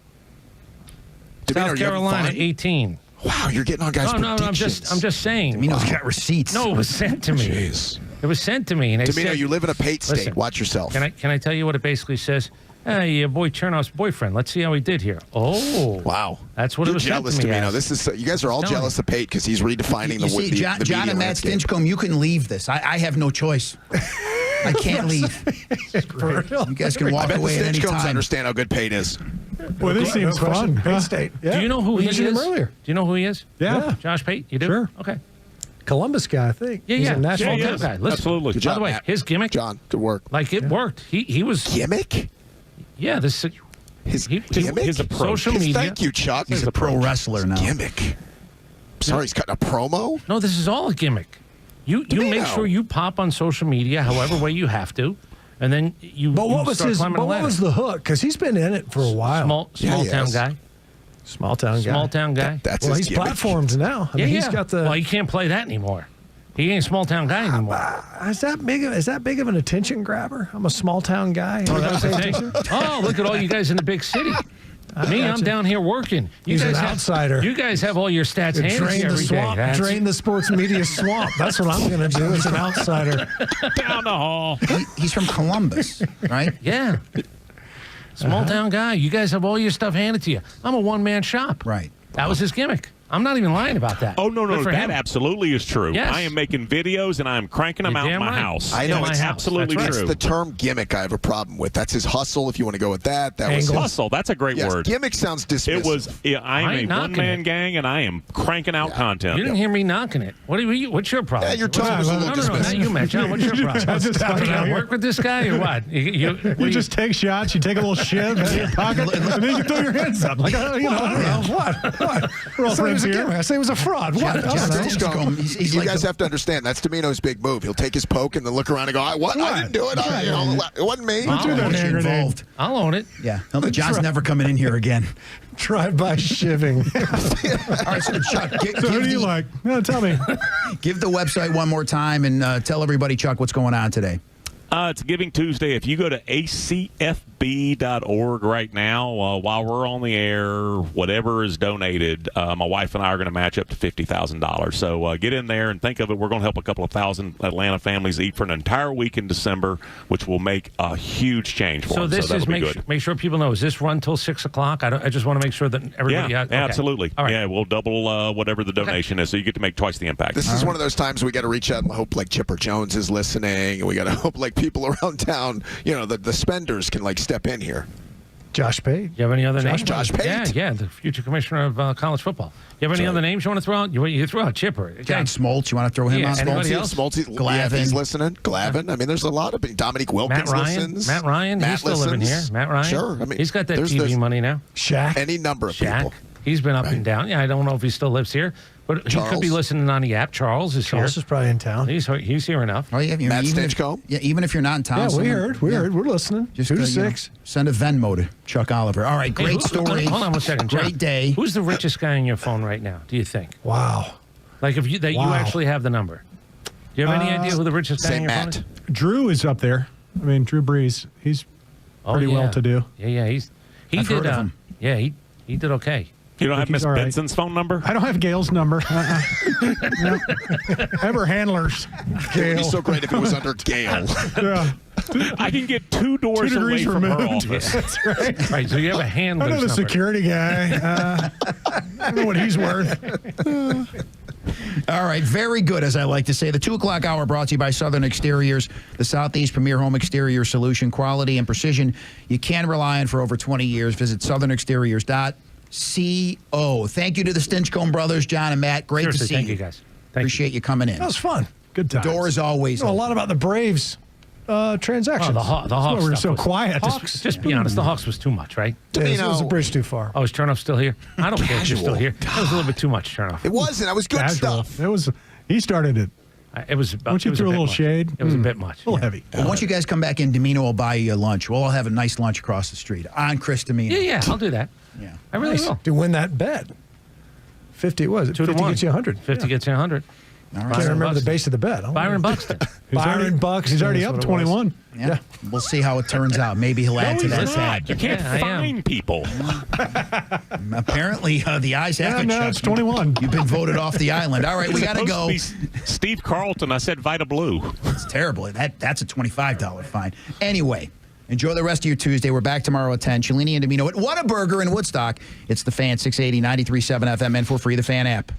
Speaker 9: Dimino,
Speaker 2: South Carolina, 18.
Speaker 9: Wow, you're getting on guys' predictions.
Speaker 2: I'm just saying.
Speaker 1: Dimino's got receipts.
Speaker 2: No, it was sent to me.
Speaker 9: Jeez.
Speaker 2: It was sent to me. And
Speaker 9: Dimino, you live in a Pate state.
Speaker 2: Listen,
Speaker 9: Watch yourself.
Speaker 2: Can I tell you what it basically says? Hey, your boy Chernoff's boyfriend. Let's see how he did here. Oh,
Speaker 9: wow,
Speaker 2: that's what
Speaker 9: you're
Speaker 2: it was
Speaker 9: jealous,
Speaker 2: sent to me.
Speaker 9: Dimino. This is you guys are all jealous of Pate because he's redefining
Speaker 1: You see, John
Speaker 9: the
Speaker 1: and
Speaker 9: media
Speaker 1: Matt
Speaker 9: landscape.
Speaker 1: Stinchcomb, you can leave this. I have no choice. I can't leave. You guys can walk
Speaker 9: I bet
Speaker 1: away
Speaker 9: the
Speaker 1: at any
Speaker 9: Stinchcombs
Speaker 1: time.
Speaker 9: understand how good Pate is.
Speaker 4: Well, this seems fun.
Speaker 3: Penn State. Yeah.
Speaker 2: Do you know who he is?
Speaker 3: mentioned him earlier.
Speaker 2: Do you know who he is?
Speaker 4: Yeah.
Speaker 2: Josh Pate? You do?
Speaker 3: Sure.
Speaker 2: Okay.
Speaker 3: Columbus guy, I think.
Speaker 2: Yeah,
Speaker 3: He's
Speaker 2: yeah.
Speaker 3: a national
Speaker 2: Small
Speaker 10: is.
Speaker 2: town guy. Listen,
Speaker 10: Absolutely.
Speaker 9: Good
Speaker 2: by
Speaker 9: job,
Speaker 2: the way,
Speaker 9: Matt.
Speaker 2: his gimmick,
Speaker 9: John, good work.
Speaker 2: like it worked. He was.
Speaker 9: Gimmick?
Speaker 2: Yeah, this.
Speaker 9: His
Speaker 2: He,
Speaker 9: gimmick?
Speaker 2: his social media.
Speaker 9: Thank you, Chuck.
Speaker 1: He's a pro wrestler now.
Speaker 9: Gimmick. Sorry, he's cutting a promo?
Speaker 2: No, this is all a gimmick. You make
Speaker 9: Dimino.
Speaker 2: sure you pop on social media, however way you have to, and then you.
Speaker 3: But what
Speaker 2: you
Speaker 3: was
Speaker 2: start
Speaker 3: his?
Speaker 2: climbing
Speaker 3: But
Speaker 2: the
Speaker 3: what
Speaker 2: ladder.
Speaker 3: was the hook? Because he's been in it for a while.
Speaker 2: small
Speaker 9: he
Speaker 2: town
Speaker 9: has.
Speaker 2: guy?
Speaker 3: Small town guy.
Speaker 2: Small town guy.
Speaker 9: That's
Speaker 3: Well,
Speaker 9: his
Speaker 3: he's
Speaker 9: gimmick.
Speaker 3: platformed now. I mean, he's got the.
Speaker 2: Well, you can't play that anymore. He ain't a small town guy anymore.
Speaker 3: Is that big of an attention grabber? I'm a small town guy.
Speaker 2: Oh, that's the thing. Oh, look at all you guys in the big city. Me, I'm down here working. You
Speaker 3: He's
Speaker 2: guys
Speaker 3: an
Speaker 2: have,
Speaker 3: outsider.
Speaker 2: You guys have all your stats handy
Speaker 3: Drain the
Speaker 2: every day.
Speaker 3: swamp.
Speaker 2: That's-
Speaker 3: Drain the sports media swamp. That's what I'm going to do as an outsider.
Speaker 10: Down the hall.
Speaker 1: He's from Columbus, right?
Speaker 2: Yeah. Small town guy. You guys have all your stuff handed to you. I'm a one-man shop.
Speaker 1: Right.
Speaker 2: That was his gimmick. I'm not even lying about that.
Speaker 10: Oh, no,
Speaker 2: Good for
Speaker 10: that
Speaker 2: him.
Speaker 10: absolutely is true.
Speaker 2: Yes.
Speaker 10: I am making videos and I'm cranking them
Speaker 2: You're
Speaker 10: out in
Speaker 2: damn
Speaker 10: my
Speaker 2: right.
Speaker 10: house.
Speaker 9: I know,
Speaker 2: In my
Speaker 9: it's
Speaker 2: house.
Speaker 10: absolutely
Speaker 2: That's right.
Speaker 10: true.
Speaker 9: It's the term gimmick I have a problem with. That's his hustle, if you want to go with that. That was
Speaker 3: Angle.
Speaker 9: his,
Speaker 10: Hustle, that's a great
Speaker 9: yes,
Speaker 10: word.
Speaker 9: Gimmick sounds dismissive.
Speaker 10: It was,
Speaker 2: I
Speaker 10: I'm
Speaker 2: ain't
Speaker 10: a
Speaker 2: knocking
Speaker 10: one-man
Speaker 2: it.
Speaker 10: gang and I am cranking out content.
Speaker 2: You didn't hear me knocking it. What's your problem?
Speaker 9: Yeah, your tone was a little
Speaker 2: No, not
Speaker 9: dismissive.
Speaker 2: you, Matt. John, what's your problem?
Speaker 4: I just
Speaker 2: What, you
Speaker 4: happened
Speaker 2: gotta
Speaker 4: to
Speaker 2: work with this guy or what?
Speaker 4: You just take shots. You take a little shiv out of your pocket, and then you throw your hands up. Like, I don't know.
Speaker 3: What?
Speaker 4: We're all
Speaker 3: I said he
Speaker 4: friends
Speaker 3: was a
Speaker 4: here.
Speaker 3: gimmick. I say he was a fraud. What?
Speaker 1: John Stinchcomb, he's
Speaker 9: you
Speaker 1: like
Speaker 9: guys have to understand that's Dimino's big move. He'll take his poke and then look around and go, I didn't do it. It wasn't me.
Speaker 2: I'll own
Speaker 1: emotion
Speaker 2: it.
Speaker 1: involved.
Speaker 2: I'll own it.
Speaker 1: Yeah. John's never coming in here again.
Speaker 3: Drive-by shiving.
Speaker 1: All right, so Chuck,
Speaker 4: So who do you like? No, tell me.
Speaker 1: give the website one more time and tell everybody, Chuck, what's going on today.
Speaker 10: It's Giving Tuesday. If you go to acfb.org right now, while we're on the air, whatever is donated, my wife and I are going to match up to $50,000. So get in there and think of it. We're going to help a couple of thousand Atlanta families eat for an entire week in December, which will make a huge change for them.
Speaker 2: This
Speaker 10: so
Speaker 2: is make sure people know. Is this run till 6 o'clock? I just want to make sure that everybody.
Speaker 10: Yeah,
Speaker 2: has, okay.
Speaker 10: absolutely.
Speaker 2: All right.
Speaker 10: Yeah, we'll double whatever the donation is, so you get to make twice the impact.
Speaker 9: This is one of those times we got to reach out and hope like Chipper Jones is listening, and we got to hope like people around town, the spenders can like step in here.
Speaker 3: Josh Pate.
Speaker 2: You have any other names?
Speaker 9: Josh Pate.
Speaker 2: Yeah, the future commissioner of college football. You have any other names you want to throw out? You throw out Chipper.
Speaker 1: John Smoltz, you want to throw him out?
Speaker 2: Anybody else?
Speaker 9: Glavin. Yeah, he's listening. Glavin. I mean, there's a lot of Dominique Wilkins listens.
Speaker 2: Matt Ryan. He's still living here. Matt Ryan.
Speaker 9: Sure. I mean,
Speaker 2: he's got that TV money now.
Speaker 3: Shaq.
Speaker 9: Any number of people.
Speaker 2: He's been up and down. Yeah, I don't know if he still lives here, but he could be listening on the app. Charles is here.
Speaker 3: Charles is probably in town.
Speaker 2: He's here enough.
Speaker 1: Oh, yeah,
Speaker 9: Matt Stinchcomb.
Speaker 1: Even if you're not in town.
Speaker 3: Yeah, we heard. We're listening.
Speaker 1: Just
Speaker 3: 2 to 6.
Speaker 1: Send a Venmo to Chuck Oliver. All right, great story.
Speaker 2: Hold on 1 second, John.
Speaker 1: Great day.
Speaker 2: Who's the richest guy on your phone right now? Do you think?
Speaker 3: Wow.
Speaker 2: Like if you actually have the number. Do you have any idea who the richest guy on your phone is?
Speaker 4: Drew is up there. I mean, Drew Brees. He's pretty well to do.
Speaker 2: Yeah. He
Speaker 1: I've heard of him.
Speaker 2: Yeah, he did okay.
Speaker 10: You don't have Miss Benson's phone number?
Speaker 4: I don't have Gail's number. No. Have her handlers.
Speaker 9: It would be so great if it was under Gail.
Speaker 4: Yeah.
Speaker 10: I can get 2 doors
Speaker 4: 2
Speaker 10: away
Speaker 4: degrees
Speaker 10: from her
Speaker 4: removed.
Speaker 10: office.
Speaker 4: That's right.
Speaker 2: Right, so you have a handler's
Speaker 4: I know the
Speaker 2: number.
Speaker 4: security guy. I don't know what he's worth.
Speaker 1: All right, very good, as I like to say. The 2 o'clock hour brought to you by Southern Exteriors, the Southeast premier home exterior solution, quality and precision you can rely on for over 20 years. Visit southernexteriors.co. Thank you to the Stinchcomb brothers, John and Matt. Great to see
Speaker 2: thank you guys.
Speaker 1: Appreciate you coming in.
Speaker 3: That was fun.
Speaker 4: Good time.
Speaker 1: Door is always
Speaker 3: I know a lot about the Braves transactions.
Speaker 2: The Hawks.
Speaker 4: That's why we were
Speaker 2: stuff
Speaker 4: so
Speaker 2: was-
Speaker 4: quiet.
Speaker 2: Just be honest. The Hawks was too much, right?
Speaker 3: It was a bridge too far.
Speaker 2: Oh, is Chernoff still here? I don't care if you're still here. That was a little bit too much, Chernoff.
Speaker 9: It wasn't. That was good
Speaker 4: Casual.
Speaker 9: stuff.
Speaker 4: It was. He started it.
Speaker 2: It was.
Speaker 4: Once you
Speaker 2: it was
Speaker 4: threw a
Speaker 2: bit
Speaker 4: little
Speaker 2: much.
Speaker 4: shade.
Speaker 2: It was a bit much.
Speaker 4: A little heavy.
Speaker 1: Well, once you guys come back in, Dimino will buy you lunch. We'll all have a nice lunch across the street on Chris Dimino.
Speaker 2: Yeah, I'll do that.
Speaker 1: Yeah.
Speaker 2: I really will.
Speaker 3: To win that bet. 50 was it?
Speaker 2: 2 to
Speaker 3: 50
Speaker 2: 1.
Speaker 3: gets you 100.
Speaker 2: 50 gets you 100.
Speaker 1: All
Speaker 3: I
Speaker 1: right.
Speaker 3: can't remember the
Speaker 2: Buxton.
Speaker 3: base of the bet.
Speaker 2: Byron Buxton.
Speaker 3: Byron Buxton.
Speaker 4: He's already
Speaker 3: is
Speaker 4: up
Speaker 3: what it was.
Speaker 4: 21.
Speaker 1: Yeah. We'll see how it turns out. Maybe he'll add to that
Speaker 10: He's
Speaker 1: tag.
Speaker 10: not. You can't
Speaker 2: Yeah, I am.
Speaker 10: find people.
Speaker 1: Apparently, the eyes have it.
Speaker 4: No,
Speaker 1: Chuck.
Speaker 4: it's 21.
Speaker 1: You've been voted off the island. All right, we got to go.
Speaker 10: Steve Carlton. I said Vita Blue.
Speaker 1: It's terrible. That's a $25 fine. Anyway, enjoy the rest of your Tuesday. We're back tomorrow at 10. Cellini and Dimino at Whataburger in Woodstock. It's The Fan, 680, 93.7 FM, and for free, The Fan app.